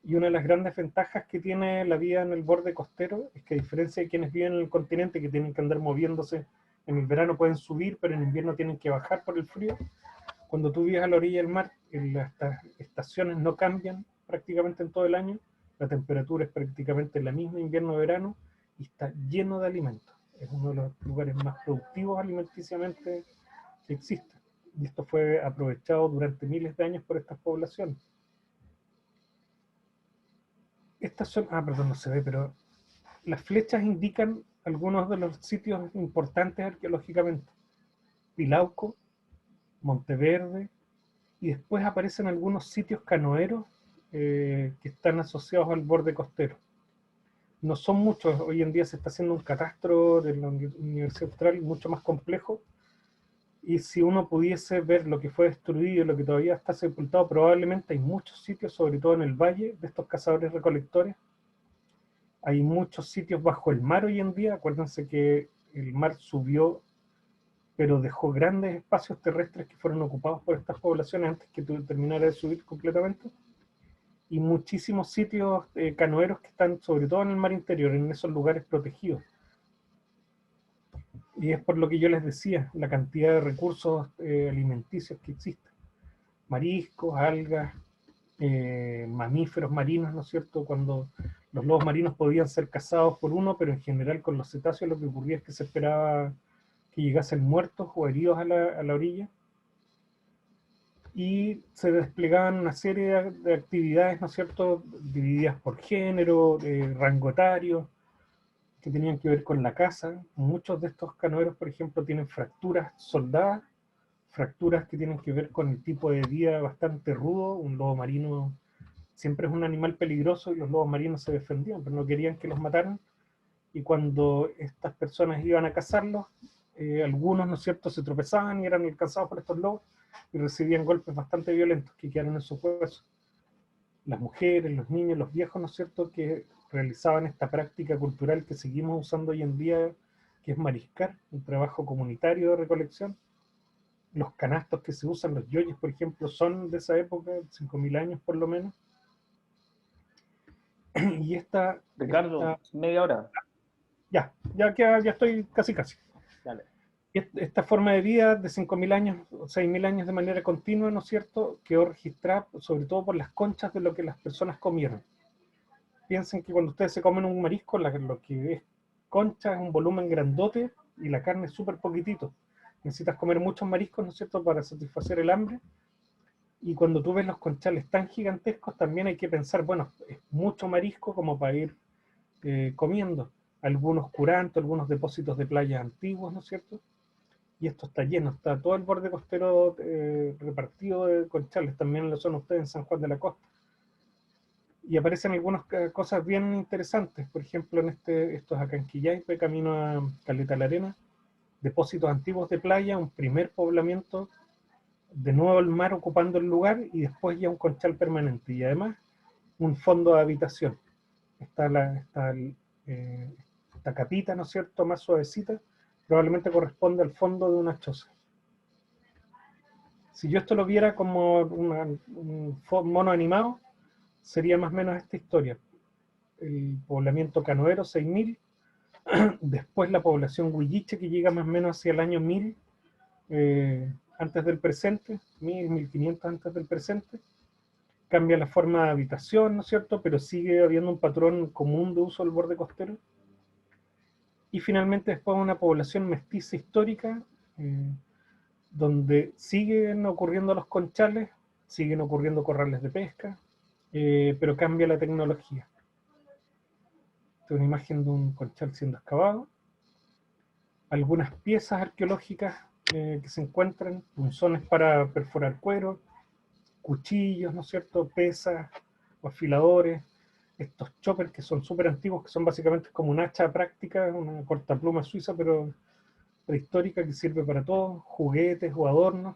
Y una de las grandes ventajas que tiene la vida en el borde costero es que, a diferencia de quienes viven en el continente, que tienen que andar moviéndose, en el verano pueden subir, pero en invierno tienen que bajar por el frío. Cuando tú vives a la orilla del mar, las estaciones no cambian prácticamente en todo el año, la temperatura es prácticamente la misma invierno-verano, y está lleno de alimentos. Es uno de los lugares más productivos alimenticiamente que existe. Y esto fue aprovechado durante miles de años por estas poblaciones. Estas son, perdón, no se ve, pero las flechas indican algunos de los sitios importantes arqueológicamente. Pilauco, Monteverde, y después aparecen algunos sitios canoeros que están asociados al borde costero. No son muchos, hoy en día se está haciendo un catastro de la Universidad Austral mucho más complejo, y si uno pudiese ver lo que fue destruido, lo que todavía está sepultado, probablemente hay muchos sitios, sobre todo en el valle, de estos cazadores-recolectores. Hay muchos sitios bajo el mar hoy en día. Acuérdense que el mar subió, pero dejó grandes espacios terrestres que fueron ocupados por estas poblaciones antes que terminara de subir completamente. Y muchísimos sitios canoeros que están sobre todo en el mar interior, en esos lugares protegidos. Y es por lo que yo les decía, la cantidad de recursos alimenticios que existen. Mariscos, algas, mamíferos marinos, ¿no es cierto? Cuando los lobos marinos podían ser cazados por uno, pero en general con los cetáceos lo que ocurría es que se esperaba que llegasen muertos o heridos a la orilla. Y se desplegaban una serie de actividades, ¿no es cierto?, divididas por género, rango etario, que tenían que ver con la caza. Muchos de estos canoeros, por ejemplo, tienen fracturas soldadas, fracturas que tienen que ver con el tipo de vida bastante rudo. Un lobo marino siempre es un animal peligroso y los lobos marinos se defendían, pero no querían que los mataran. Y cuando estas personas iban a cazarlos, algunos, ¿no es cierto?, se tropezaban y eran alcanzados por estos lobos y recibían golpes bastante violentos que quedaron en sus huesos. Las mujeres, los niños, los viejos, ¿no es cierto?, que realizaban esta práctica cultural que seguimos usando hoy en día, que es mariscar, un trabajo comunitario de recolección. Los canastos que se usan, los yoyes, por ejemplo, son de esa época, 5.000 años por lo menos. Y Ricardo, media hora. Ya estoy casi. Dale. Esta forma de vida de 5.000 años, 6.000 años de manera continua, ¿no es cierto?, quedó registrada sobre todo por las conchas de lo que las personas comieron. Piensen que cuando ustedes se comen un marisco, lo que es concha es un volumen grandote y la carne es súper poquitito. Necesitas comer muchos mariscos, ¿no es cierto?, para satisfacer el hambre. Y cuando tú ves los conchales tan gigantescos, también hay que pensar, bueno, es mucho marisco como para ir comiendo. Algunos curantos, algunos depósitos de playas antiguos, ¿no es cierto? Y esto está lleno, está todo el borde costero repartido de conchales, también lo son ustedes en San Juan de la Costa. Y aparecen algunas cosas bien interesantes, por ejemplo, esto es acá en Quillaipe, camino a Caleta la Arena, depósitos antiguos de playa, un primer poblamiento, de nuevo el mar ocupando el lugar y después ya un conchal permanente y además un fondo de habitación. Esta capita, ¿no es cierto?, más suavecita, probablemente corresponde al fondo de una choza. Si yo esto lo viera como un mono animado, sería más o menos esta historia. El poblamiento canoero, 6.000, después la población huilliche que llega más o menos hacia el año 1000 antes del presente, 1500 antes del presente, cambia la forma de habitación, ¿no es cierto?, pero sigue habiendo un patrón común de uso del borde costero. Y finalmente después una población mestiza histórica, donde siguen ocurriendo los conchales, siguen ocurriendo corrales de pesca, pero cambia la tecnología. Esta es una imagen de un conchal siendo excavado. Algunas piezas arqueológicas que se encuentran, punzones para perforar cuero, cuchillos, ¿no es cierto?, pesas o afiladores, estos choppers que son súper antiguos, que son básicamente como un hacha práctica, una cortapluma suiza, pero prehistórica, que sirve para todo, juguetes o adornos.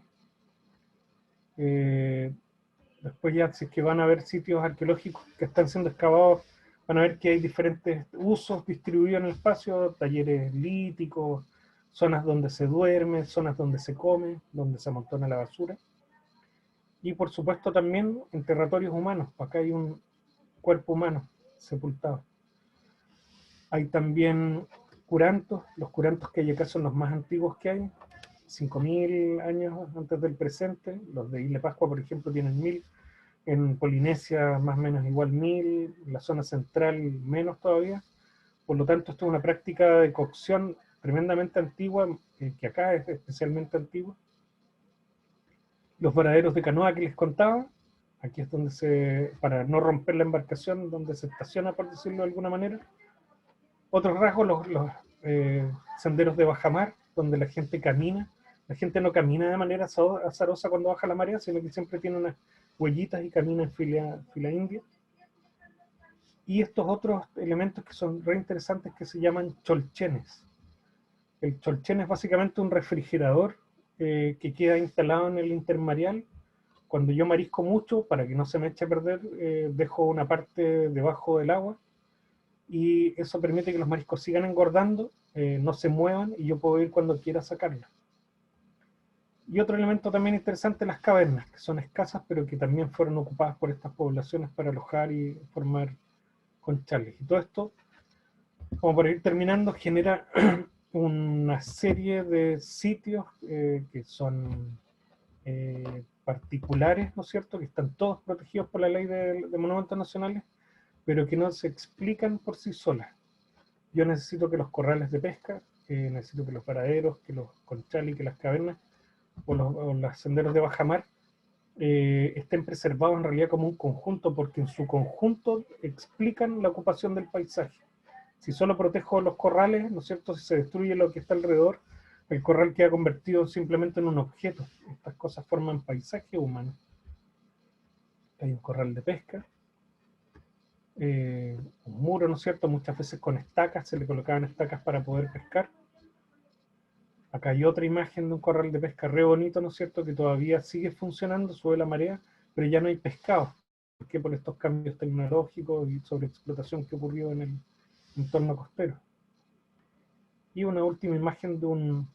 Después ya, si es que van a ver sitios arqueológicos que están siendo excavados, van a ver que hay diferentes usos distribuidos en el espacio, talleres líticos, zonas donde se duerme, zonas donde se come, donde se amontona la basura. Y por supuesto también enterratorios humanos. Acá hay un cuerpo humano sepultado. Hay también curantos. Los curantos que hay acá son los más antiguos que hay, 5.000 años antes del presente. Los de Isla Pascua, por ejemplo, tienen 1.000. En Polinesia más o menos igual 1.000. En la zona central menos todavía. Por lo tanto, esto es una práctica de cocción tremendamente antigua, que acá es especialmente antigua. Los varaderos de canoa que les contaba, aquí es donde para no romper la embarcación, donde se estaciona, por decirlo de alguna manera. Otros rasgos, los senderos de bajamar, donde la gente camina. La gente no camina de manera azarosa cuando baja la marea, sino que siempre tiene unas huellitas y camina en fila india. Y estos otros elementos que son re interesantes, que se llaman cholchenes. El cholchen es básicamente un refrigerador que queda instalado en el intermareal. Cuando yo marisco mucho, para que no se me eche a perder, dejo una parte debajo del agua y eso permite que los mariscos sigan engordando, no se muevan y yo puedo ir cuando quiera sacarlos. Y otro elemento también interesante, las cavernas, que son escasas pero que también fueron ocupadas por estas poblaciones para alojar y formar conchales. Y todo esto, como para ir terminando, genera una serie de sitios que son particulares, ¿no es cierto?, que están todos protegidos por la ley de monumentos nacionales, pero que no se explican por sí solas. Yo necesito que los corrales de pesca, necesito que los varaderos, que los conchales, que las cavernas o los senderos de bajamar estén preservados en realidad como un conjunto, porque en su conjunto explican la ocupación del paisaje. Si solo protejo los corrales, ¿no es cierto?, si se destruye lo que está alrededor, el corral queda convertido simplemente en un objeto. Estas cosas forman paisaje humano. Hay un corral de pesca, un muro, ¿no es cierto? Muchas veces con estacas, se le colocaban estacas para poder pescar. Acá hay otra imagen de un corral de pesca re bonito, ¿no es cierto? Que todavía sigue funcionando, sube la marea, pero ya no hay pescado. ¿Por qué? Por estos cambios tecnológicos y sobreexplotación que ocurrió en el entorno costero. Y una última imagen de un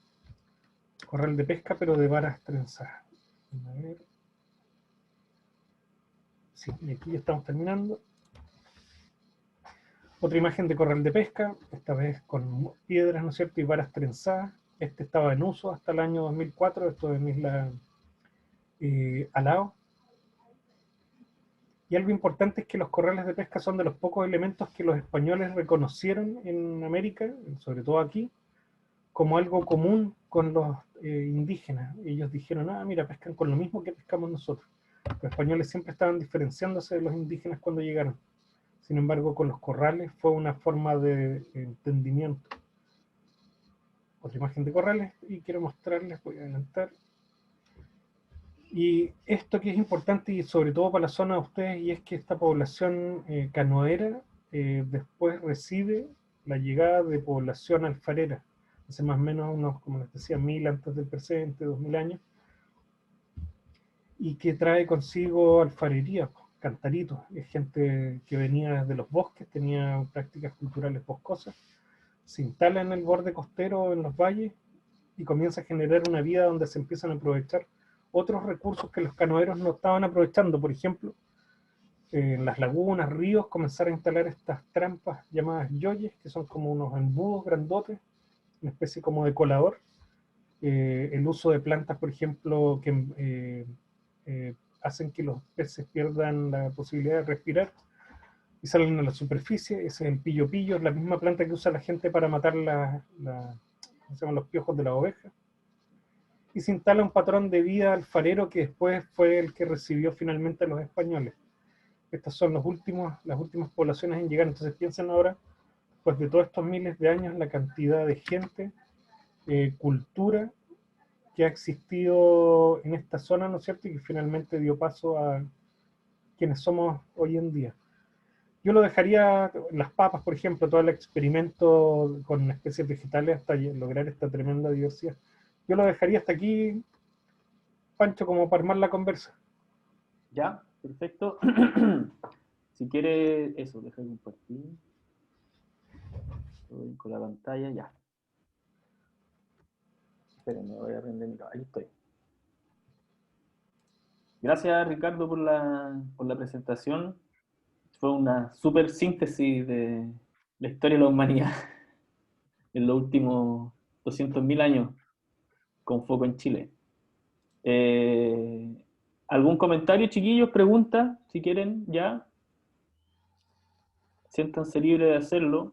corral de pesca, pero de varas trenzadas. A ver. Sí, y aquí ya estamos terminando. Otra imagen de corral de pesca, esta vez con piedras, ¿no es cierto? Y varas trenzadas. Este estaba en uso hasta el año 2004, esto en Isla Alao. Y algo importante es que los corrales de pesca son de los pocos elementos que los españoles reconocieron en América, sobre todo aquí, como algo común con los indígenas. Ellos dijeron, ah, mira, pescan con lo mismo que pescamos nosotros. Los españoles siempre estaban diferenciándose de los indígenas cuando llegaron. Sin embargo, con los corrales fue una forma de entendimiento. Otra imagen de corrales, y quiero mostrarles, voy a adelantar. Y esto que es importante, y sobre todo para la zona de ustedes, y es que esta población canoera después recibe la llegada de población alfarera, hace más o menos unos, como les decía, 1000 antes del presente, 2000 años, y que trae consigo alfarería, cantaritos, es gente que venía desde los bosques, tenía prácticas culturales boscosas, se instala en el borde costero, en los valles, y comienza a generar una vida donde se empiezan a aprovechar otros recursos que los canoeros no estaban aprovechando. Por ejemplo, en las lagunas, ríos, comenzar a instalar estas trampas llamadas yoyes, que son como unos embudos grandotes, una especie como de colador. El uso de plantas, por ejemplo, que hacen que los peces pierdan la posibilidad de respirar y salen a la superficie. Ese es el pillo pillo, es la misma planta que usa la gente para matar ¿cómo se llaman? Los piojos de la oveja. Y se instala un patrón de vida alfarero que después fue el que recibió finalmente a los españoles. Estas son las últimas poblaciones en llegar. Entonces piensen ahora, pues de todos estos miles de años, la cantidad de gente, cultura que ha existido en esta zona, ¿no es cierto? Y que finalmente dio paso a quienes somos hoy en día. Yo lo dejaría, las papas, por ejemplo, todo el experimento con especies vegetales hasta lograr esta tremenda diversidad. Yo lo dejaría hasta aquí, Pancho, como para armar la conversa. Ya, perfecto. Si quiere, eso, deja de compartir. Estoy con la pantalla, ya. Espérenme, voy a prender mi cámara. Ahí estoy. Gracias, Ricardo, por la presentación. Fue una súper síntesis de la historia de la humanidad en los últimos 200.000 años, con foco en Chile. Eh, ¿Algún comentario, chiquillos? ¿Pregunta? Si quieren, ya. Siéntanse libres de hacerlo.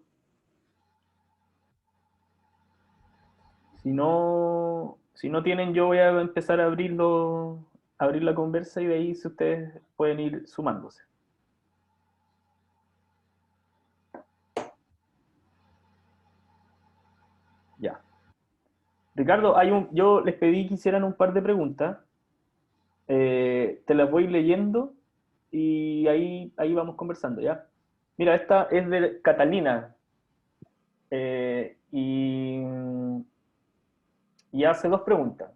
Si no tienen, yo voy a empezar a abrir la conversa y de ahí si ustedes pueden ir sumándose. Ya. Ricardo, yo les pedí que hicieran un par de preguntas. Te las voy leyendo y ahí vamos conversando, ¿ya? Mira, esta es de Catalina y hace dos preguntas.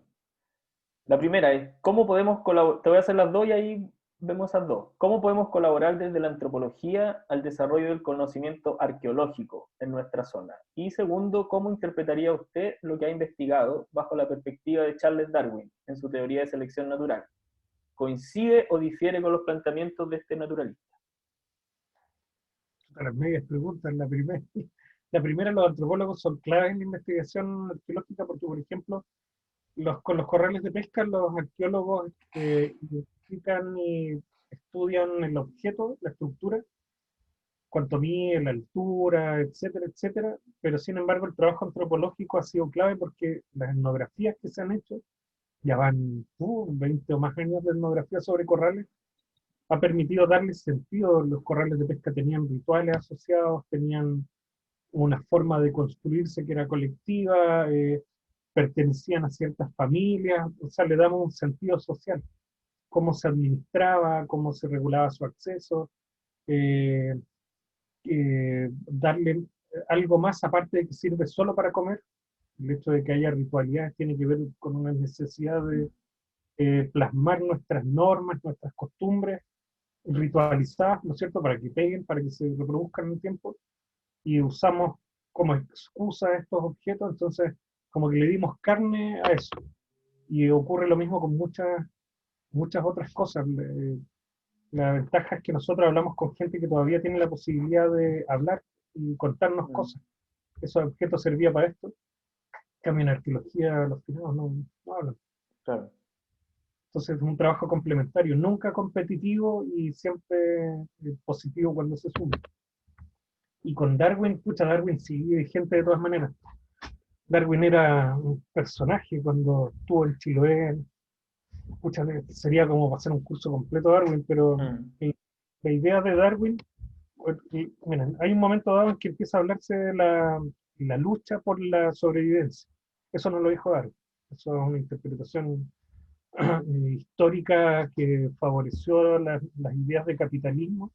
La primera es, ¿cómo podemos colaborar? Te voy a hacer las dos y ahí vemos esas dos. ¿Cómo podemos colaborar desde la antropología al desarrollo del conocimiento arqueológico en nuestra zona? Y segundo, ¿cómo interpretaría usted lo que ha investigado bajo la perspectiva de Charles Darwin en su teoría de selección natural? ¿Coincide o difiere con los planteamientos de este naturalista? Las medias preguntas. La primera, los antropólogos son claves en la investigación arqueológica porque, por ejemplo, con los corrales de pesca, los arqueólogos identifican y estudian el objeto, la estructura, cuánto mide, la altura, etcétera, etcétera, pero sin embargo el trabajo antropológico ha sido clave porque las etnografías que se han hecho, ya van 20 o más años de etnografía sobre corrales, ha permitido darles sentido. Los corrales de pesca tenían rituales asociados, tenían una forma de construirse que era colectiva, pertenecían a ciertas familias, o sea, le damos un sentido social, cómo se administraba, cómo se regulaba su acceso, eh, darle algo más aparte de que sirve solo para comer. El hecho de que haya ritualidades tiene que ver con una necesidad de plasmar nuestras normas, nuestras costumbres ritualizadas, ¿no es cierto?, para que peguen, para que se reproduzcan en el tiempo, y usamos como excusa estos objetos, entonces como que le dimos carne a eso. Y ocurre lo mismo con muchas otras cosas. La ventaja es que nosotros hablamos con gente que todavía tiene la posibilidad de hablar y contarnos cosas. Esos objetos servían para esto. En cambio, en arqueología los finados no hablan. Claro. Entonces es un trabajo complementario, nunca competitivo y siempre positivo cuando se suma. Y con Darwin, pucha, Darwin sigue vigente de todas maneras. Darwin era un personaje cuando estuvo en Chiloé. Pucha, sería como pasar un curso completo de Darwin, pero la idea de Darwin, miren, hay un momento dado en que empieza a hablarse de la lucha por la sobrevivencia. Eso no lo dijo Darwin. Eso es una interpretación histórica que favoreció las ideas de capitalismo,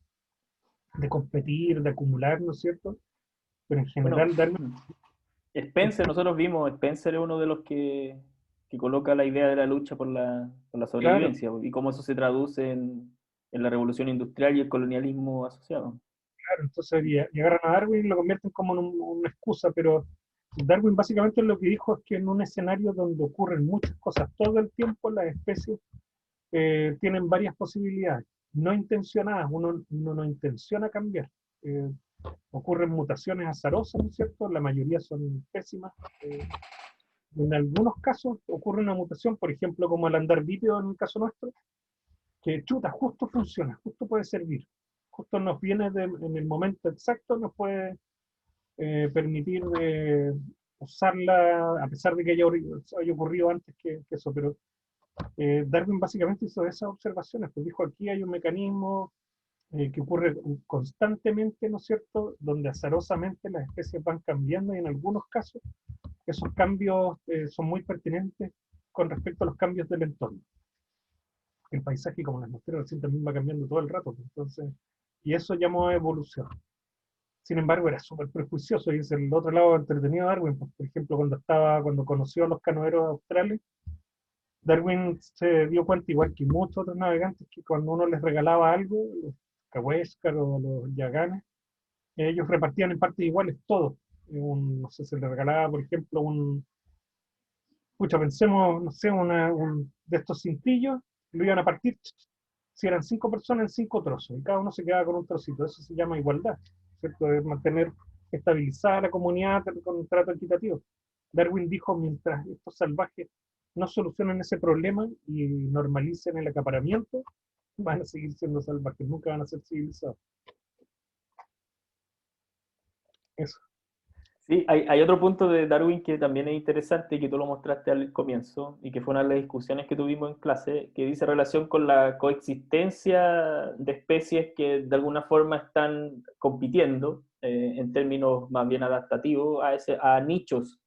de competir, de acumular, ¿no es cierto? Pero en Bueno, general Darwin... Spencer, nosotros vimos, Spencer es uno de los que coloca la idea de la lucha por la Claro, sobrevivencia y cómo eso se traduce en la revolución industrial y el colonialismo asociado. claro, entonces y agarran a Darwin y lo convierten como en una excusa, pero Darwin básicamente lo que dijo es que en un escenario donde ocurren muchas cosas todo el tiempo, las especies tienen varias posibilidades, no intencionadas, uno no intenciona cambiar. Eh, Ocurren mutaciones azarosas, ¿no es cierto? La mayoría son pésimas. En algunos casos ocurre una mutación, por ejemplo, como el andar bípedo en el caso nuestro, que chuta, justo funciona, justo puede servir, justo nos viene en el momento exacto, nos puede permitir usarla, a pesar de que haya ocurrido antes que eso, pero Darwin básicamente hizo esas observaciones, pues dijo aquí hay un mecanismo que ocurre constantemente, ¿no es cierto?, donde azarosamente las especies van cambiando y en algunos casos esos cambios son muy pertinentes con respecto a los cambios del entorno. El paisaje, como la atmósfera recién también va cambiando todo el rato, pues, entonces, y eso llamó evolución. Sin embargo, era súper prejuicioso y es el otro lado entretenido de Darwin. Pues, por ejemplo, cuando conoció a los canoeros australes, Darwin se dio cuenta, igual que muchos otros navegantes, que cuando uno les regalaba algo, los cahuéscar o los yaganes, ellos repartían en partes iguales todo. No sé, se les regalaba, por ejemplo, pensemos, no sé, de estos cintillos, lo iban a partir, si eran 5 personas, en 5 trozos, y cada uno se quedaba con un trocito. Eso se llama igualdad, ¿cierto? Es mantener estabilizada la comunidad con un trato equitativo. Darwin dijo, mientras estos salvajes no solucionen ese problema y normalicen el acaparamiento, van a seguir siendo salvajes, nunca van a ser civilizados. Eso. Sí, hay otro punto de Darwin que también es interesante y que tú lo mostraste al comienzo y que fue una de las discusiones que tuvimos en clase, que dice relación con la coexistencia de especies que de alguna forma están compitiendo en términos más bien adaptativos a nichos.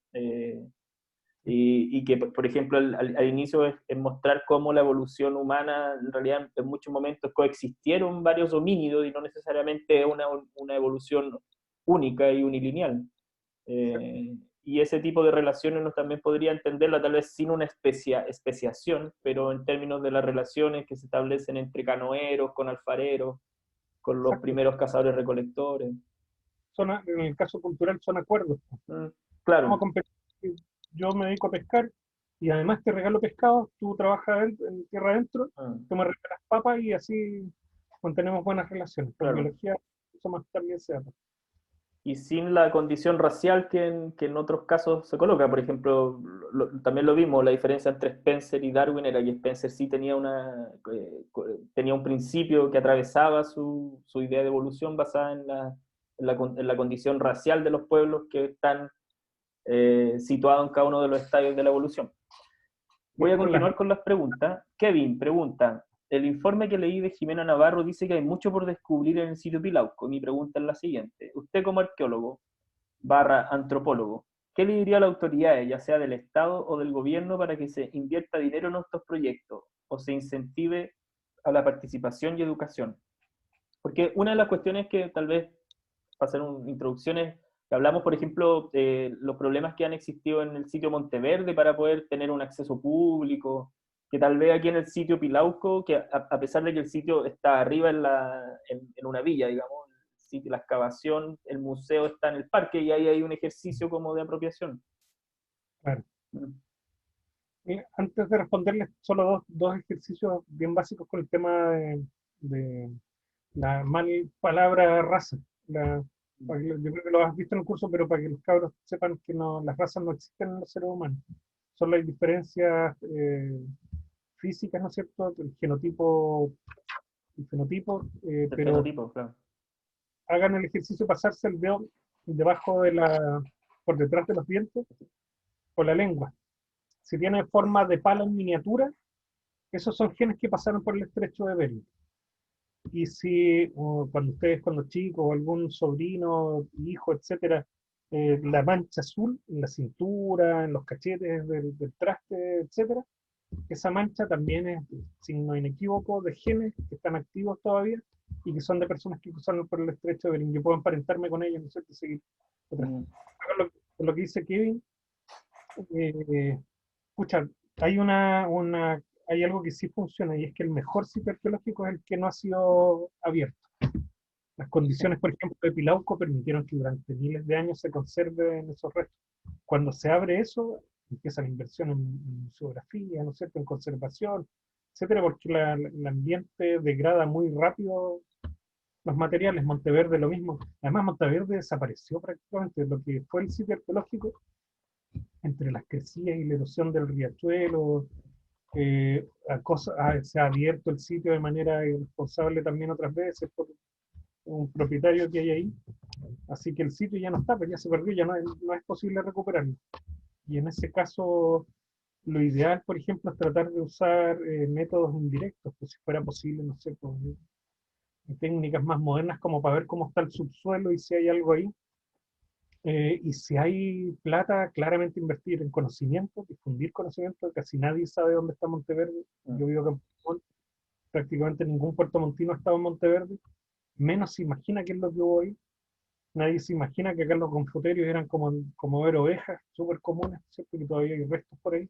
Y que, por ejemplo, al inicio es mostrar cómo la evolución humana, en realidad, en muchos momentos coexistieron varios homínidos y no necesariamente una evolución única y unilineal. Y ese tipo de relaciones uno también podría entenderla tal vez sin una especiación, pero en términos de las relaciones que se establecen entre canoeros, con alfareros, con los Exacto. primeros cazadores recolectores. En el caso cultural son acuerdos. Mm, Vamos a claro, competir. Yo me dedico a pescar y además te regalo pescado, tú trabajas en tierra adentro, tú me regalas papas y así mantenemos buenas relaciones. En claro. biología eso más también se da. Y sin la condición racial que en otros casos se coloca. Por ejemplo, también lo vimos, la diferencia entre Spencer y Darwin era que Spencer sí tenía un principio que atravesaba su idea de evolución basada en la condición racial de los pueblos que están situados en cada uno de los estadios de la evolución. Voy a Con las, continuar con las preguntas. Kevin pregunta, el informe que leí de Jimena Navarro dice que hay mucho por descubrir en el sitio Pilauco. Mi pregunta es la siguiente. Usted como arqueólogo / antropólogo, ¿qué le diría a las autoridades, ya sea del Estado o del gobierno, para que se invierta dinero en estos proyectos o se incentive a la participación y educación? Porque una de las cuestiones que tal vez, para hacer introducciones, que hablamos, por ejemplo, de los problemas que han existido en el sitio Monteverde para poder tener un acceso público, que tal vez aquí en el sitio Pilauco, que a pesar de que el sitio está arriba en una villa, digamos, el sitio, la excavación, el museo está en el parque y ahí hay un ejercicio como de apropiación. Claro. Mm. Antes de responderles, solo dos ejercicios bien básicos con el tema de la mal palabra raza. Yo creo que lo has visto en el curso, pero para que los cabros sepan que no, las razas no existen en los seres humanos. Solo hay diferencias físicas, ¿no es cierto? El fenotipo, El pero fenotipo, claro. hagan el ejercicio de pasarse el dedo debajo por detrás de los dientes o la lengua. Si tiene forma de palo en miniatura, esos son genes que pasaron por el estrecho de Bering. Y si cuando ustedes, cuando chicos, o algún sobrino, hijo, etcétera, la mancha azul en la cintura, en los cachetes del traste, etcétera, esa mancha también es signo inequívoco de genes que están activos todavía y que son de personas que cruzaron por el estrecho de Bering. Yo puedo emparentarme con ellos, no sé qué seguir. Mm. Con lo que dice Kevin, eh, escucha, hay algo que sí funciona y es que el mejor sitio arqueológico es el que no ha sido abierto. Las condiciones, por ejemplo, de Pilauco permitieron que durante miles de años se conserven esos restos. Cuando se abre eso, empieza la inversión en museografía, ¿no es cierto?, en conservación, etcétera, porque el ambiente degrada muy rápido los materiales. Monteverde lo mismo. Además, Monteverde desapareció prácticamente. Lo que fue el sitio arqueológico, entre las crecidas y la erosión del riachuelo, se ha abierto el sitio de manera irresponsable también otras veces por un propietario que hay ahí. Así que el sitio ya no está, pues ya se perdió, ya no es posible recuperarlo. Y en ese caso, lo ideal, por ejemplo, es tratar de usar métodos indirectos, pues si fuera posible, no sé, pues, técnicas más modernas como para ver cómo está el subsuelo y si hay algo ahí. Y si hay plata, claramente invertir en conocimiento, difundir conocimiento. Casi nadie sabe dónde está Monteverde. Mm. Yo vivo en Puerto, prácticamente ningún puertomontino ha estado en Monteverde. Menos se imagina qué es lo que hubo ahí. Nadie se imagina que acá los confuterios eran como ver ovejas súper comunes, ¿cierto? Que todavía hay restos por ahí.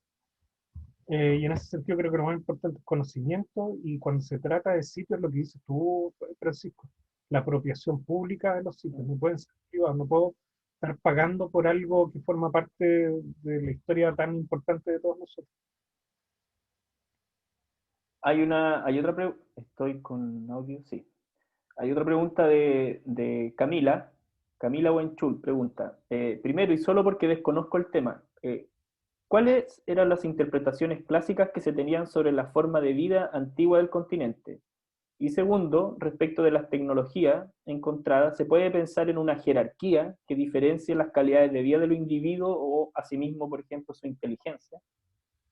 Y en ese sentido creo que lo más importante es conocimiento, y cuando se trata de sitios, lo que dices tú, Francisco, la apropiación pública de los sitios, no pueden ser privados, no puedo estar pagando por algo que forma parte de la historia tan importante de todos nosotros. Hay otra pregunta, estoy con audio, sí. Hay otra pregunta de Camila. Camila Buenchul pregunta, primero y solo porque desconozco el tema, ¿cuáles eran las interpretaciones clásicas que se tenían sobre la forma de vida antigua del continente? Y segundo, respecto de las tecnologías encontradas, ¿se puede pensar en una jerarquía que diferencie las calidades de vida de los individuos o asimismo, por ejemplo, su inteligencia?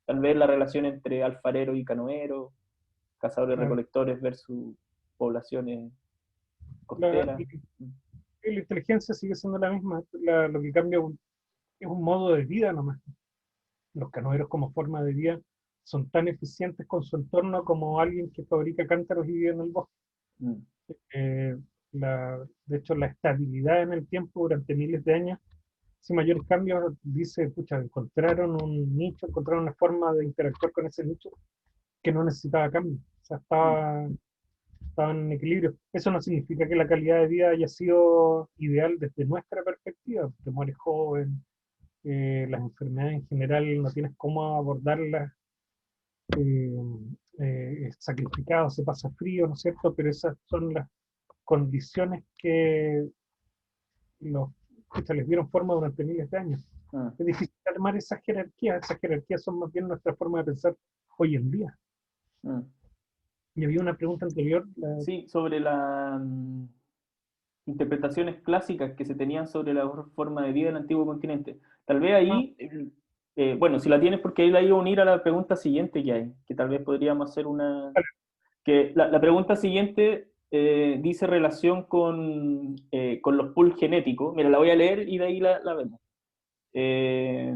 Tal vez la relación entre alfarero y canoero, La, cazadores-recolectores versus poblaciones la- costeras. la inteligencia sigue siendo la misma, lo que cambia es un modo de vida nomás. Los canoeros como forma de vida son tan eficientes con su entorno como alguien que fabrica cántaros y vive en el bosque. Mm. Eh, de hecho, la estabilidad en el tiempo durante miles de años, sin mayores cambios, dice, pucha, encontraron un nicho, encontraron una forma de interactuar con ese nicho que no necesitaba cambio. O sea, Mm. estaba en equilibrio. Eso no significa que la calidad de vida haya sido ideal desde nuestra perspectiva. Te mueres joven, las enfermedades en general no tienes cómo abordarlas, eh, sacrificado, se pasa frío, ¿no es cierto? Pero esas son las condiciones que les dieron forma durante miles de años. Mm. Es difícil armar esas jerarquías son más bien nuestra forma de pensar hoy en día. Mm. Y había una pregunta anterior, Sí, sobre las interpretaciones clásicas que se tenían sobre la forma de vida del antiguo continente. Tal vez ah, ahí, bueno, si la tienes, porque ahí la iba a unir a la pregunta siguiente que hay, que tal vez podríamos hacer una... Que la pregunta siguiente dice relación con los pools genéticos. Mira, la voy a leer y de ahí la vemos. eh,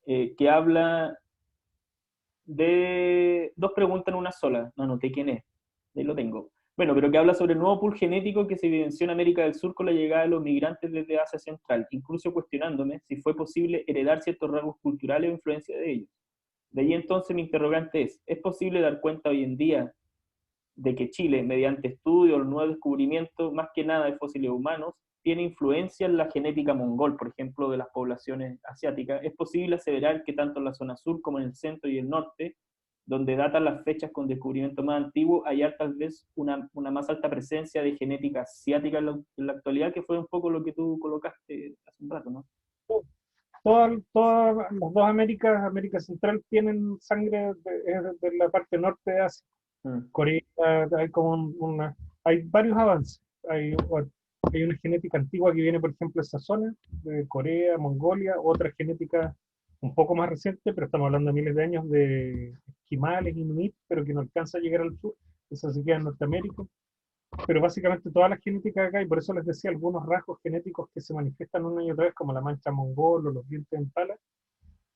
que habla de dos preguntas en una sola. No noté quién es, ahí lo tengo. Bueno, pero que habla sobre el nuevo pool genético que se evidenció en América del Sur con la llegada de los migrantes desde Asia Central, incluso cuestionándome si fue posible heredar ciertos rasgos culturales o influencia de ellos. De ahí entonces mi interrogante ¿es posible dar cuenta hoy en día de que Chile, mediante estudios, nuevos descubrimientos, más que nada de fósiles humanos, tiene influencia en la genética mongol, por ejemplo, de las poblaciones asiáticas? ¿Es posible aseverar que tanto en la zona sur como en el centro y el norte, donde datan las fechas con descubrimientos más antiguos, hay tal vez una más alta presencia de genética asiática en la actualidad, que fue un poco lo que tú colocaste hace un rato, ¿no? Todas las dos Américas, América Central, tienen sangre de la parte norte de Asia. Mm. Corea, hay como hay varios avances. Hay una genética antigua que viene, por ejemplo, de esa zona, de Corea, Mongolia, otra genética un poco más reciente, pero estamos hablando de miles de años, de esquimales, inuit, pero que no alcanza a llegar al sur, eso se queda en Norteamérica. Pero básicamente toda la genética acá, y por eso les decía algunos rasgos genéticos que se manifiestan una y otra vez, como la mancha mongol o los dientes en pala,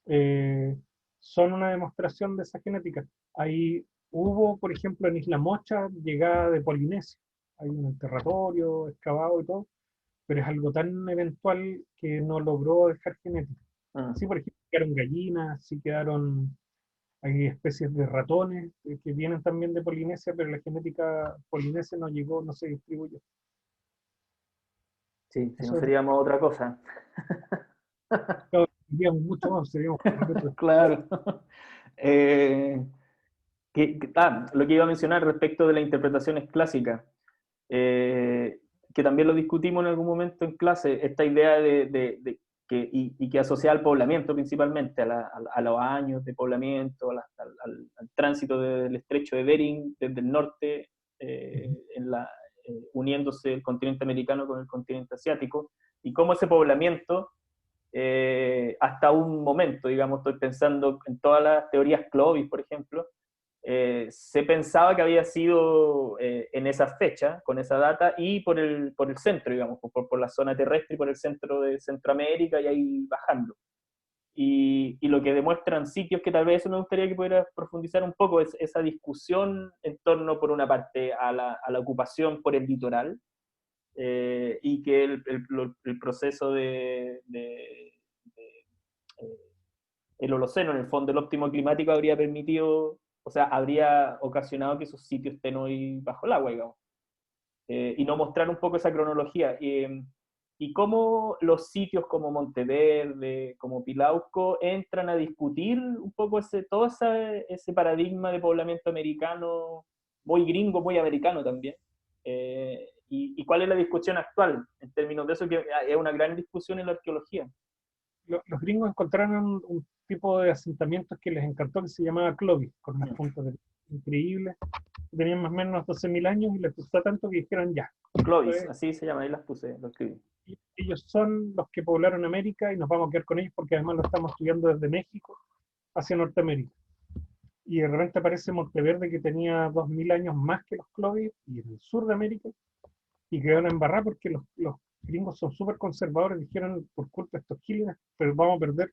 eh, son una demostración de esa genética. Ahí hubo, por ejemplo, en Isla Mocha, llegada de Polinesia. Hay un enterratorio excavado y todo, pero es algo tan eventual que no logró dejar genética. Mm. Sí, por ejemplo, quedaron gallinas, sí quedaron, hay especies de ratones que vienen también de Polinesia, pero la genética polinesia no llegó, no se distribuyó. Sí, si no Eso es, seríamos otra cosa. seríamos mucho más, seríamos completos. Claro. Eh, lo que iba a mencionar respecto de las interpretaciones clásicas, eh, que también lo discutimos en algún momento en clase, esta idea de que, y que asocia al poblamiento principalmente, a los años de poblamiento, al tránsito del estrecho de Bering desde el norte, uniéndose el continente americano con el continente asiático, y cómo ese poblamiento hasta un momento, digamos, estoy pensando en todas las teorías Clovis, por ejemplo, se pensaba que había sido en esa fecha, con esa data, y por el centro, digamos, por la zona terrestre y por el centro de Centroamérica y ahí bajando. Y lo que demuestran sitios que tal vez eso me gustaría que pudieras profundizar un poco, es esa discusión en torno, por una parte, a la ocupación por el litoral, y que el proceso el Holoceno, en el fondo, el óptimo climático habría permitido, o sea, habría ocasionado que esos sitios estén hoy bajo el agua, digamos, y no mostrar un poco esa cronología. Y cómo los sitios como Monteverde, como Pilauco, entran a discutir un poco todo ese paradigma de poblamiento americano, muy gringo, muy americano también. Y cuál es la discusión actual en términos de eso, que es una gran discusión en la arqueología. Los gringos encontraron un tipo de asentamientos que les encantó, que se llamaba Clovis, con unas puntas increíbles. Tenían más o menos unos 12.000 años y les gustó tanto que dijeron ya. Clovis, Pues, así se llama, ahí las puse, lo escribí. ellos son los que poblaron América y nos vamos a quedar con ellos porque además lo estamos estudiando desde México hacia Norteamérica. Y de repente aparece Monteverde que tenía 2.000 años más que los Clovis y en el sur de América y quedaron embarrados porque los gringos son súper conservadores, dijeron por culpa de estos giles, pero vamos a perder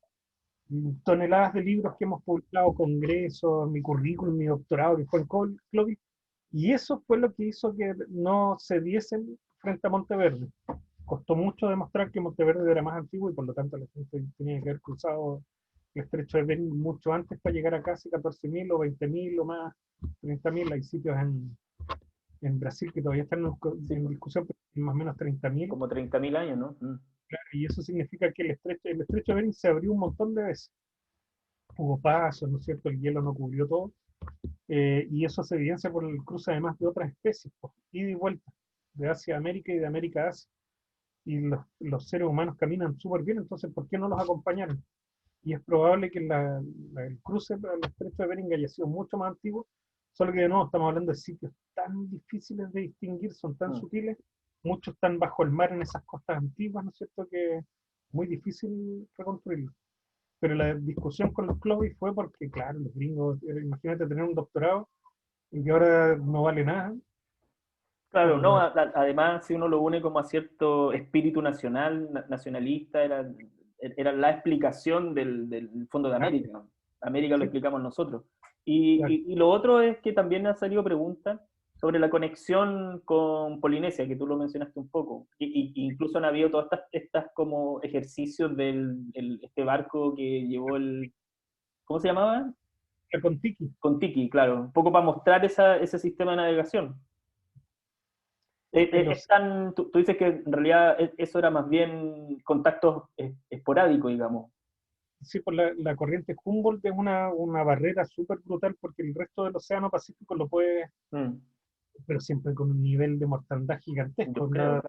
toneladas de libros que hemos publicado, congresos, mi currículum, mi doctorado, que fue en Clovis, y eso fue lo que hizo que no se diesen frente a Monteverde. Costó mucho demostrar que Monteverde era más antiguo y por lo tanto la gente tenía que haber cruzado el estrecho de Bering mucho antes para llegar a casi 14.000 o 20.000 o más, 30.000. Hay sitios en Brasil que todavía están Sí, en discusión, pero más o menos 30.000. como 30.000 años, ¿no? Claro, y eso significa que el estrecho de Bering se abrió un montón de veces. Hubo pasos, ¿no es cierto? El hielo no cubrió todo. Y eso se evidencia por el cruce además de otras especies, pues, ida y vuelta, de Asia a América y de América a Asia. Y los seres humanos caminan súper bien, entonces, ¿por qué no los acompañaron? Y es probable que el cruce al estrecho de Bering haya sido mucho más antiguo, solo que de nuevo estamos hablando de sitios tan difíciles de distinguir, son tan sutiles, muchos están bajo el mar en esas costas antiguas, ¿no es cierto? Que es muy difícil reconstruirlo. Pero la discusión con los Clovis fue porque, claro, los gringos, imagínate tener un doctorado y que ahora no vale nada, Claro, no, cuando además si uno lo une como a cierto espíritu nacional, nacionalista, era la explicación del Fondo de Ah, América. América lo sí, explicamos nosotros. claro. Y lo otro es que también han salido preguntas sobre la conexión con Polinesia, que tú lo mencionaste un poco. Incluso han habido todas estas como ejercicios este barco que llevó ¿cómo se llamaba? La Contiki. Con Tiki, claro. Un poco para mostrar ese sistema de navegación. Los, Tú dices que en realidad eso era más bien contactos esporádicos, digamos. sí, por la corriente Humboldt es una barrera súper brutal porque el resto del Océano Pacífico lo puede, Mm, pero siempre con un nivel de mortandad gigantesco. yo creo.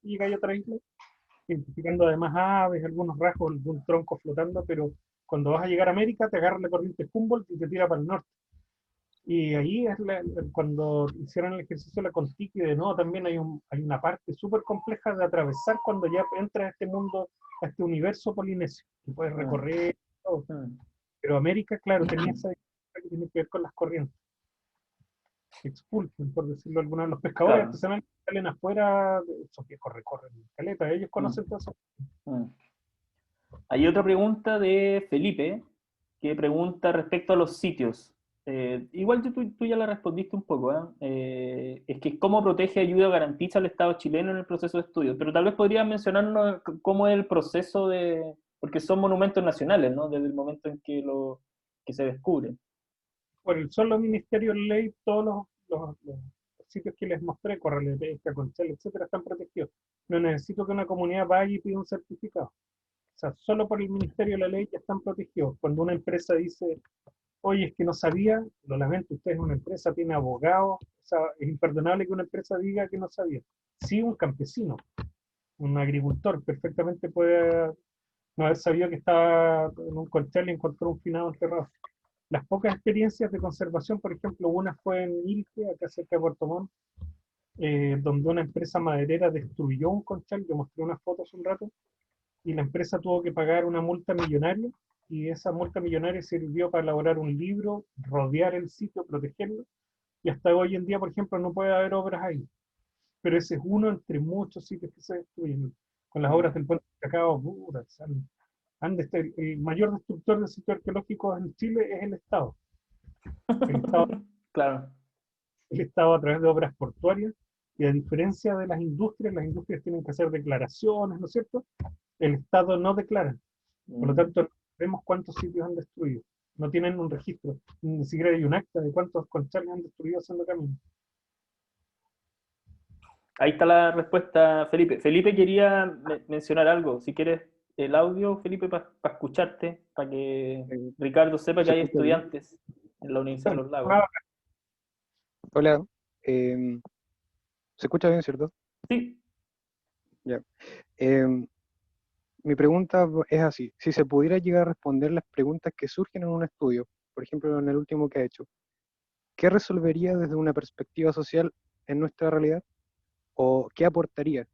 Llega a otra isla, identificando además aves, algunos rasgos, algún tronco flotando, pero cuando vas a llegar a América te agarra la corriente Humboldt y te tira para el norte. Y ahí es cuando hicieron el ejercicio de la Contiki, de nuevo también hay una parte súper compleja de atravesar cuando ya entras a este mundo, a este universo polinesio, que puedes Mm, recorrer todo. mm. Pero América, claro, tenía esa diferencia que tiene que ver con las corrientes, que expulsan, por decirlo de alguna. Los pescadores Claro. artesanales que salen afuera, esos que corren caleta, ellos Mm, conocen todo eso. mm. Hay otra pregunta de Felipe, que pregunta respecto a los sitios. Igual tú ya la respondiste un poco, ¿eh? Es que cómo protege, ayuda o garantiza al Estado chileno en el proceso de estudio. Pero tal vez podrías mencionarnos cómo es el proceso de... Porque son monumentos nacionales, ¿no? Desde el momento en que se descubren. Por el solo Ministerio de Ley, todos los sitios que les mostré, Corrales de Pesca, Conchal, etcétera, están protegidos. No necesito que una comunidad vaya y pida un certificado. O sea, solo por el Ministerio de la Ley ya están protegidos. Cuando una empresa dice, oye, es que no sabía, lo lamento, usted es una empresa, tiene abogados, o sea, es imperdonable que una empresa diga que no sabía. Sí, un campesino, un agricultor, perfectamente puede no haber sabido que estaba en un colchón y encontró un finado enterrado. Las pocas experiencias de conservación, por ejemplo, una fue en Ilge, acá cerca de Puerto Montt, donde una empresa maderera destruyó un conchal, yo mostré unas fotos un rato, y la empresa tuvo que pagar una multa millonaria, y esa multa millonaria sirvió para elaborar un libro, rodear el sitio, protegerlo, y hasta hoy en día, por ejemplo, no puede haber obras ahí. Pero ese es uno entre muchos sitios que se destruyen. Con las obras Mm. del puente de Cacao, el mayor destructor de sitios arqueológicos en Chile es el Estado. El Estado, Claro. el Estado a través de obras portuarias, y a diferencia de las industrias tienen que hacer declaraciones, ¿no es cierto? El Estado no declara. Por lo Mm. tanto, no sabemos cuántos sitios han destruido. No tienen un registro, ni siquiera hay un acta de cuántos conchales han destruido haciendo camino. Ahí está la respuesta, Felipe. Felipe quería mencionar algo. Si quieres el audio, Felipe, para escucharte, para que Eh, Ricardo sepa que ¿Se hay escucha bien? estudiantes en la Universidad de Bueno, los Lagos. ah, Hola. em, ¿Se escucha bien, cierto? Sí. Ya. Em, Mi pregunta es así. Si se pudiera llegar a responder las preguntas que surgen en un estudio, por ejemplo, en el último que ha hecho, ¿qué resolvería desde una perspectiva social en nuestra realidad? ¿O qué aportaría?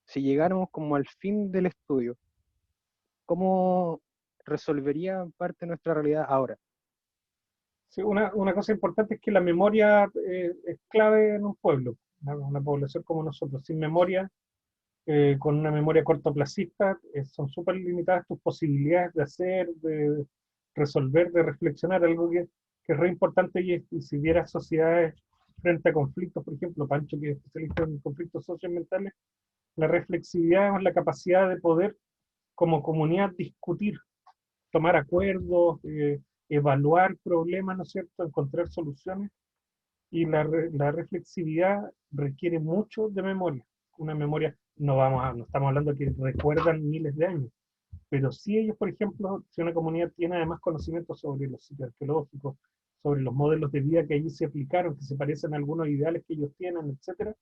Si llegáramos como al fin del estudio, ¿cómo resolvería parte de nuestra realidad ahora? sí, una cosa importante es que la memoria es clave en un pueblo, una población como nosotros. Sin memoria, con una memoria cortoplacista, son súper limitadas tus posibilidades de hacer, de resolver, de reflexionar, algo que es re importante. Y si vieras sociedades frente a conflictos, por ejemplo, Pancho, que es especialista en conflictos socioambientales, la reflexividad es la capacidad de poder, como comunidad, discutir, tomar acuerdos, evaluar problemas, ¿no es cierto?, encontrar soluciones. Y la reflexividad requiere mucho de memoria. Una memoria, no estamos hablando de que recuerdan miles de años, pero si ellos, por ejemplo, si una comunidad tiene además conocimientos sobre los sitios arqueológicos, sobre los modelos de vida que allí se aplicaron, que se parecen a algunos ideales que ellos tienen, etcétera,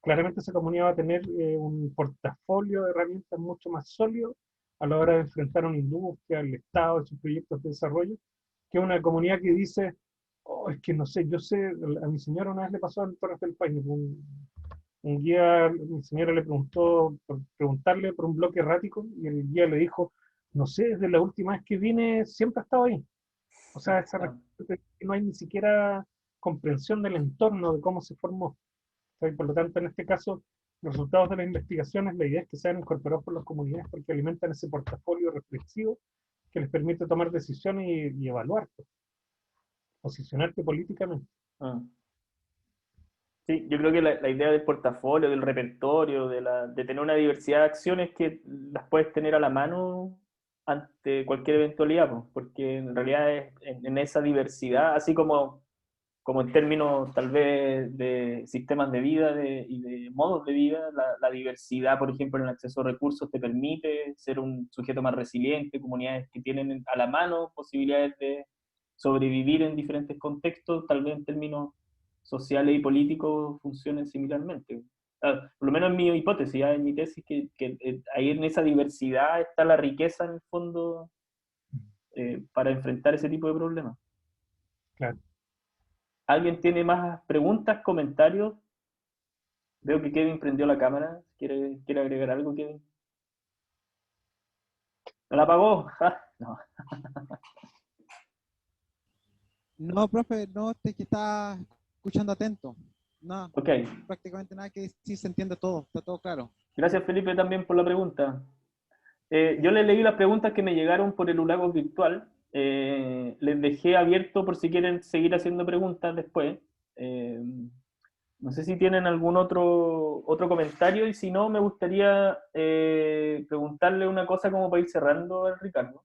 claramente esa comunidad va a tener un portafolio de herramientas mucho más sólido a la hora de enfrentar una industria, el Estado y sus proyectos de desarrollo, que una comunidad que dice, oh, es que no sé, yo sé, a mi señora una vez le pasó en Torres del Paine, un guía, mi señora le preguntó, por preguntarle por un bloque errático, y el guía le dijo, no sé, desde la última vez que vine siempre ha estado ahí. O sea, Ah, no hay ni siquiera comprensión del entorno, de cómo se formó. ¿Sí? Por lo tanto, en este caso, Los resultados de las investigaciones, la idea es que sean incorporados por las comunidades porque alimentan ese portafolio reflexivo que les permite tomar decisiones y evaluar, pues, posicionarte políticamente. Ah. Sí, yo creo que la idea del portafolio, del repertorio, de tener una diversidad de acciones que las puedes tener a la mano ante cualquier eventualidad, pues, porque en realidad es en esa diversidad, así como en términos tal vez de sistemas de vida y de modos de vida, la diversidad, por ejemplo, en el acceso a recursos te permite ser un sujeto más resiliente, comunidades que tienen a la mano posibilidades de sobrevivir en diferentes contextos, tal vez en términos sociales y políticos funcionen similarmente. Por lo menos en mi hipótesis, en mi tesis, que ahí en esa diversidad está la riqueza en el fondo para enfrentar ese tipo de problemas. Claro. ¿Alguien tiene más preguntas, comentarios? Veo que Kevin prendió la cámara. ¿Quiere agregar algo, Kevin? ¿No la apagó? Ja, no. No, profe, no, que está escuchando atento. No, Ok. prácticamente nada que sí se entiende todo, está todo claro. Gracias, Felipe, también por la pregunta. Yo les leí las preguntas que me llegaron por el Ulagos virtual. Les dejé abierto por si quieren seguir haciendo preguntas después. No sé si tienen algún otro comentario y si no, me gustaría preguntarle una cosa como para ir cerrando, Ricardo,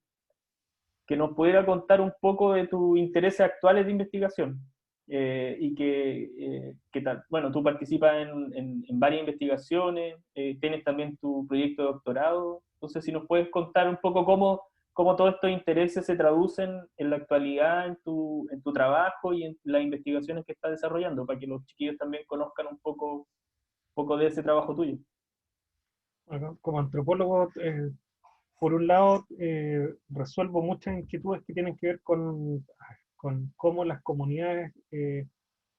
que nos pudiera contar un poco de tus intereses actuales de investigación. Y que tal, bueno, tú participas en varias investigaciones, tienes también tu proyecto de doctorado, entonces si nos puedes contar un poco cómo todos estos intereses se traducen en la actualidad, en tu trabajo y en las investigaciones que estás desarrollando, para que los chiquillos también conozcan un poco de ese trabajo tuyo. Bueno, como antropólogo, por un lado, resuelvo muchas inquietudes que tienen que ver con cómo las comunidades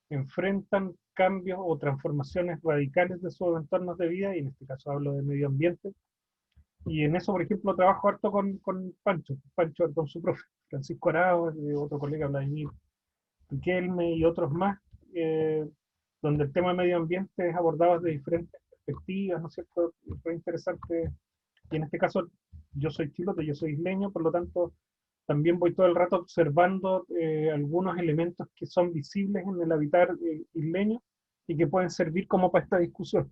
enfrentan cambios o transformaciones radicales de sus entornos de vida, y en este caso hablo de medio ambiente. Y en eso, por ejemplo, trabajo harto con Pancho, con su profe, Francisco Arao, otro colega, Vladimir Riquelme y otros más, eh, donde el tema de medio ambiente es abordado desde diferentes perspectivas, ¿no es cierto? Fue interesante. Y en este caso, yo soy chilote, yo soy isleño, por lo tanto, también voy todo el rato observando algunos elementos que son visibles en el habitar isleño y que pueden servir como para esta discusión.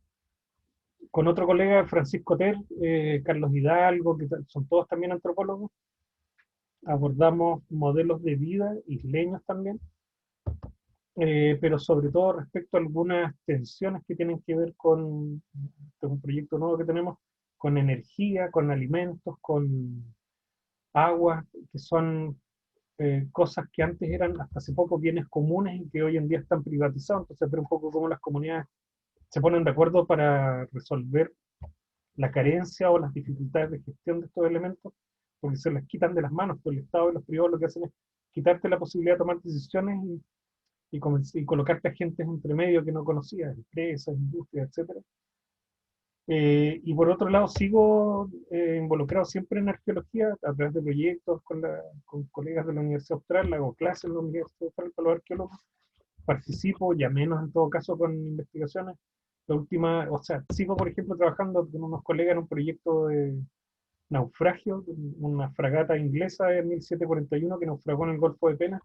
Con otro colega, Francisco Ter, Carlos Hidalgo, que son todos también antropólogos, abordamos modelos de vida isleños también, pero sobre todo respecto a algunas tensiones que tienen que ver con, este es un proyecto nuevo que tenemos, con energía, con alimentos, con agua, que son cosas que antes eran hasta hace poco bienes comunes y que hoy en día están privatizados. Entonces, ver un poco cómo las comunidades se ponen de acuerdo para resolver la carencia o las dificultades de gestión de estos elementos, porque se les quitan de las manos, porque el Estado y los privados lo que hacen es quitarte la posibilidad de tomar decisiones y colocarte agentes entre medio que no conocías, empresas, industrias, etcétera. Y por otro lado, sigo involucrado siempre en arqueología a través de proyectos con colegas de la Universidad Austral, hago clases en la Universidad Austral para los arqueólogos, participo, ya menos en todo caso con investigaciones. La última, o sea, sigo por ejemplo trabajando con unos colegas en un proyecto de naufragio, una fragata inglesa en 1741 que naufragó en el Golfo de Penas.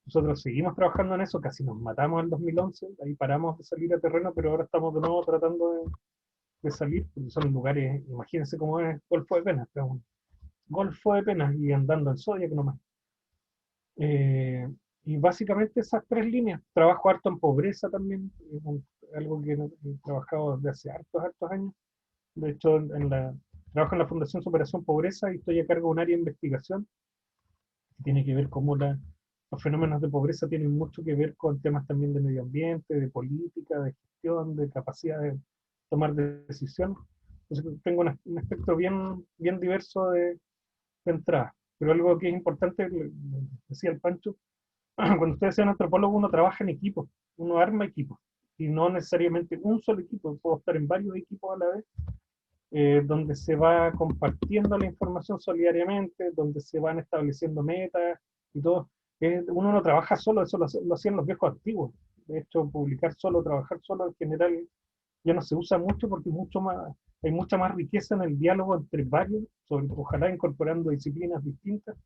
Nosotros seguimos trabajando en eso, casi nos matamos en el 2011, ahí paramos de salir a terreno, pero ahora estamos de nuevo tratando de salir, porque son lugares, imagínense cómo es Golfo de Penas, un Golfo de Penas y andando en Zodiac nomás. Y básicamente esas tres líneas. Trabajo harto en pobreza también, algo que he trabajado desde hace hartos años. De hecho, trabajo en la Fundación Superación Pobreza y estoy a cargo de un área de investigación que tiene que ver cómo los fenómenos de pobreza tienen mucho que ver con temas también de medio ambiente, de política, de gestión, de capacidad de tomar decisiones. Entonces tengo un espectro bien diverso de entrada. Pero algo que es importante, decía el Pancho, cuando ustedes sean antropólogos uno trabaja en equipo, uno arma equipos, y no necesariamente un solo equipo, puedo estar en varios equipos a la vez, donde se va compartiendo la información solidariamente, donde se van estableciendo metas y todo. Uno no trabaja solo, eso lo hacían los viejos antiguos. De hecho, publicar solo, trabajar solo en general ya no se usa mucho porque hay mucha más riqueza en el diálogo entre varios, ojalá incorporando disciplinas distintas,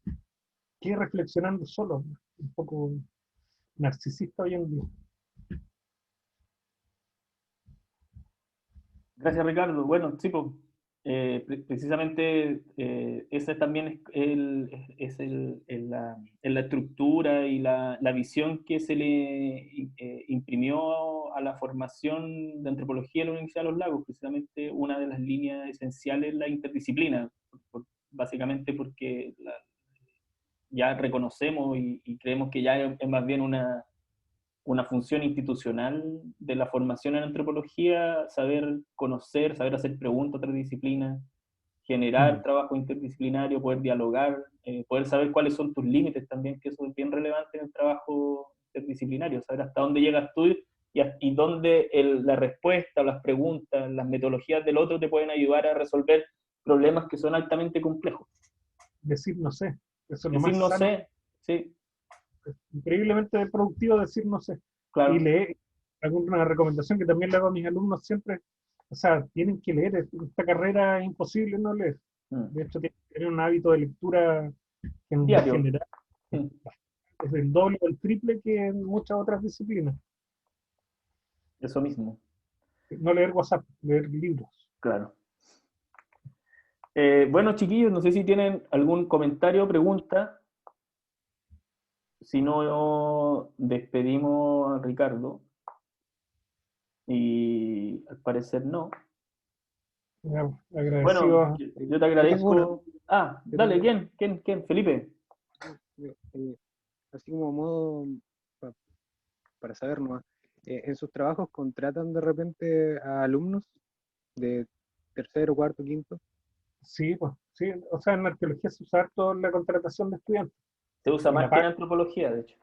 que reflexionando solo, un poco narcisista hoy en día. Gracias, Ricardo. Bueno, sí, pues, precisamente esa también es la estructura y la visión que se le imprimió a la formación de antropología en la Universidad de los Lagos. Precisamente una de las líneas esenciales es la interdisciplina, básicamente porque ya reconocemos y creemos que ya es más bien una función institucional de la formación en antropología, saber conocer, saber hacer preguntas a otras disciplinas, generar trabajo interdisciplinario, poder dialogar, poder saber cuáles son tus límites también, que eso es bien relevante en el trabajo interdisciplinario, saber hasta dónde llegas tú y dónde la respuesta, las preguntas, las metodologías del otro te pueden ayudar a resolver problemas que son altamente complejos. Decir no sé, eso es lo Decir más no sano. sé, sí, Increíblemente productivo decir no sé. claro. Y leer, alguna recomendación que también le hago a mis alumnos siempre, o sea, tienen que leer, esta carrera es imposible no leer. De hecho, tienen que tener un hábito de lectura en Diario. general es el doble o el triple que en muchas otras disciplinas. Eso mismo. No leer WhatsApp, leer libros. Claro. Bueno, chiquillos, no sé si tienen algún comentario o pregunta. Si no, despedimos a Ricardo. Y al parecer no. Agradecido. Bueno, yo te Yo tengo una. agradezco. Ah, Yo dale, tengo, ¿quién? Felipe. así como modo pa- para saber nomás, en sus trabajos contratan de repente a alumnos de tercero, cuarto, quinto. Sí, pues, sí. O sea, en arqueología se usa harto la contratación de estudiantes. Se usa Y la más que en paga, antropología, de hecho.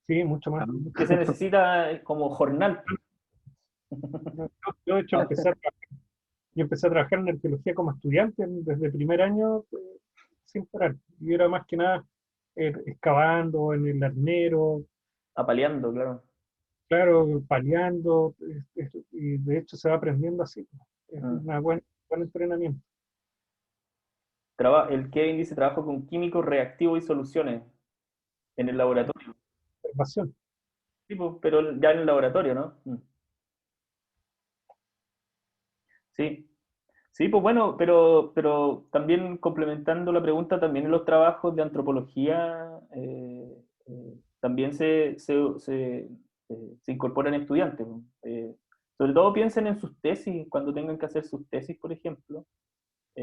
sí, mucho más. Que se necesita como jornal. Yo, de hecho, yo empecé a trabajar en arqueología como estudiante desde el primer año sin parar. Y era más que nada excavando en el arnero, Apaleando, claro. claro, paliando, y de hecho se va aprendiendo así. Es Mm. un buen entrenamiento. El Kevin dice trabajo con químicos reactivos y soluciones en el laboratorio. Observación. Sí, pues, pero ya en el laboratorio, ¿no? Sí. Sí, pues bueno, pero también complementando la pregunta, también en los trabajos de antropología también se incorporan estudiantes. ¿No? Sobre todo piensen en sus tesis, cuando tengan que hacer sus tesis, por ejemplo,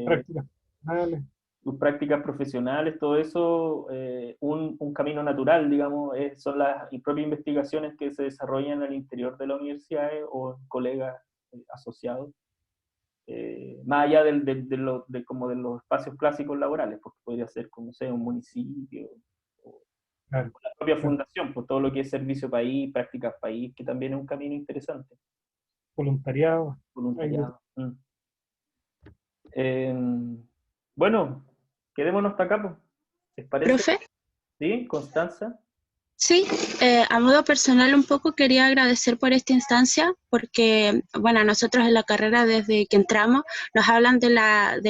Práctica. Dale. sus prácticas profesionales, todo eso, un camino natural, digamos, son las propias investigaciones que se desarrollan al interior de la universidad o en colegas asociados. Más allá como de los espacios clásicos laborales, porque podría ser, como sea, un municipio, o Claro, la propia claro. fundación, por todo lo que es servicio país, prácticas país, que también es un camino interesante. Voluntariado. Voluntariado. Bueno, quedémonos hasta acá, pues. ¿Les parece? Profe, ¿Sí, Constanza? sí, a modo personal un poco quería agradecer por esta instancia porque, bueno, nosotros en la carrera desde que entramos nos hablan de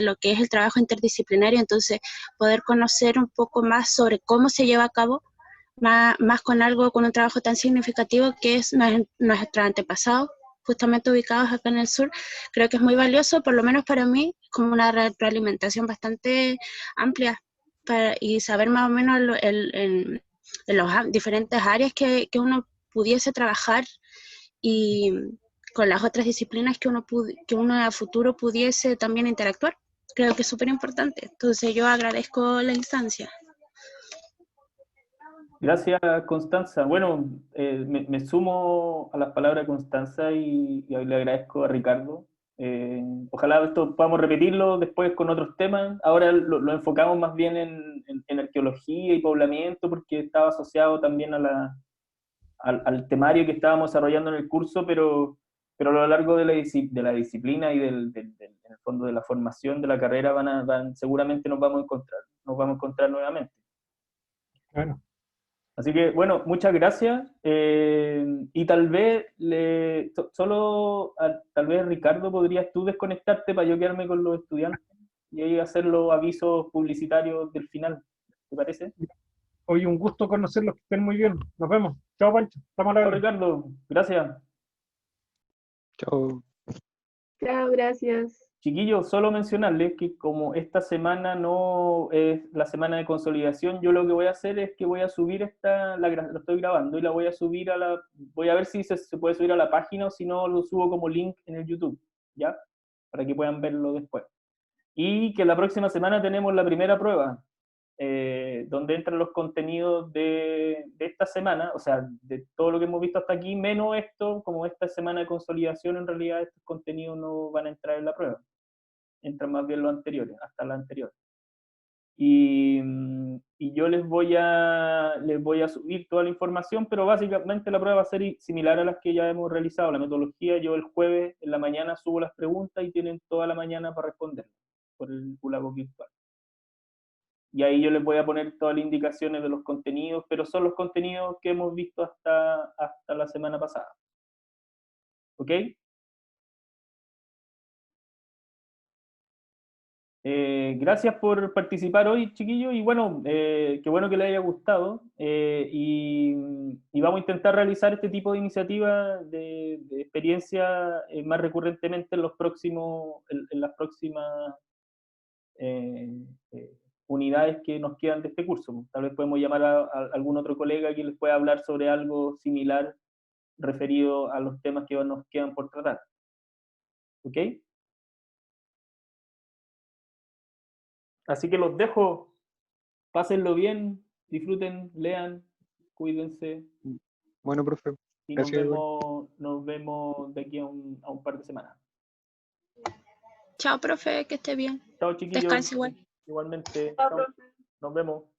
lo que es el trabajo interdisciplinario, entonces poder conocer un poco más sobre cómo se lleva a cabo, más con un trabajo tan significativo que es nuestro antepasado, justamente ubicados acá en el sur, creo que es muy valioso, por lo menos para mí, como una retroalimentación bastante amplia y saber más o menos en las diferentes áreas que uno pudiese trabajar y con las otras disciplinas que uno a futuro pudiese también interactuar. Creo que es súper importante. Entonces yo agradezco la instancia. Gracias, Constanza. Bueno, me sumo a las palabras de Constanza y le agradezco a Ricardo. Ojalá esto podamos repetirlo después con otros temas. Ahora lo enfocamos más bien en arqueología y poblamiento porque estaba asociado también al temario que estábamos desarrollando en el curso, pero a lo largo de la disciplina y en el fondo de la formación de la carrera seguramente nos vamos a encontrar nuevamente. Claro. Así que, bueno, muchas gracias. Y tal vez, tal vez Ricardo, podrías tú desconectarte para yo quedarme con los estudiantes y ahí hacer los avisos publicitarios del final. ¿Te parece? Hoy un gusto conocerlos, que estén muy bien. Nos vemos. Chao, Pancho. Estamos a la Chao, orden. Ricardo. Gracias. Chao. Chao, gracias. Chiquillos, solo mencionarles que como esta semana no es la semana de consolidación, yo lo que voy a hacer es que voy a subir lo estoy grabando y la voy a subir voy a ver si se puede subir a la página o si no lo subo como link en el YouTube, ¿ya? Para que puedan verlo después. Y que la próxima semana tenemos la primera prueba, donde entran los contenidos de esta semana, o sea, de todo lo que hemos visto hasta aquí, menos esto, como esta semana de consolidación, en realidad estos contenidos no van a entrar en la prueba, entran más bien los anteriores, hasta la anterior. Y yo les voy a subir toda la información, pero básicamente la prueba va a ser similar a las que ya hemos realizado. La metodología, yo el jueves en la mañana subo las preguntas y tienen toda la mañana para responder por el Hulago virtual. Y ahí yo les voy a poner todas las indicaciones de los contenidos, pero son los contenidos que hemos visto hasta la semana pasada. ¿Ok? Gracias por participar hoy, chiquillos, y bueno, qué bueno que les haya gustado, y vamos a intentar realizar este tipo de iniciativas de experiencia más recurrentemente en las próximas unidades que nos quedan de este curso. Tal vez podemos llamar a algún otro colega que les pueda hablar sobre algo similar referido a los temas que nos quedan por tratar. ¿Ok? Así que los dejo, pásenlo bien, disfruten, lean, cuídense Bueno, profe, y gracias. nos vemos de aquí a un par de semanas. Chao, profe, que esté bien. Chao, chiquillos. Descanse igual. Igualmente. Chao, Chao. profe. Nos vemos.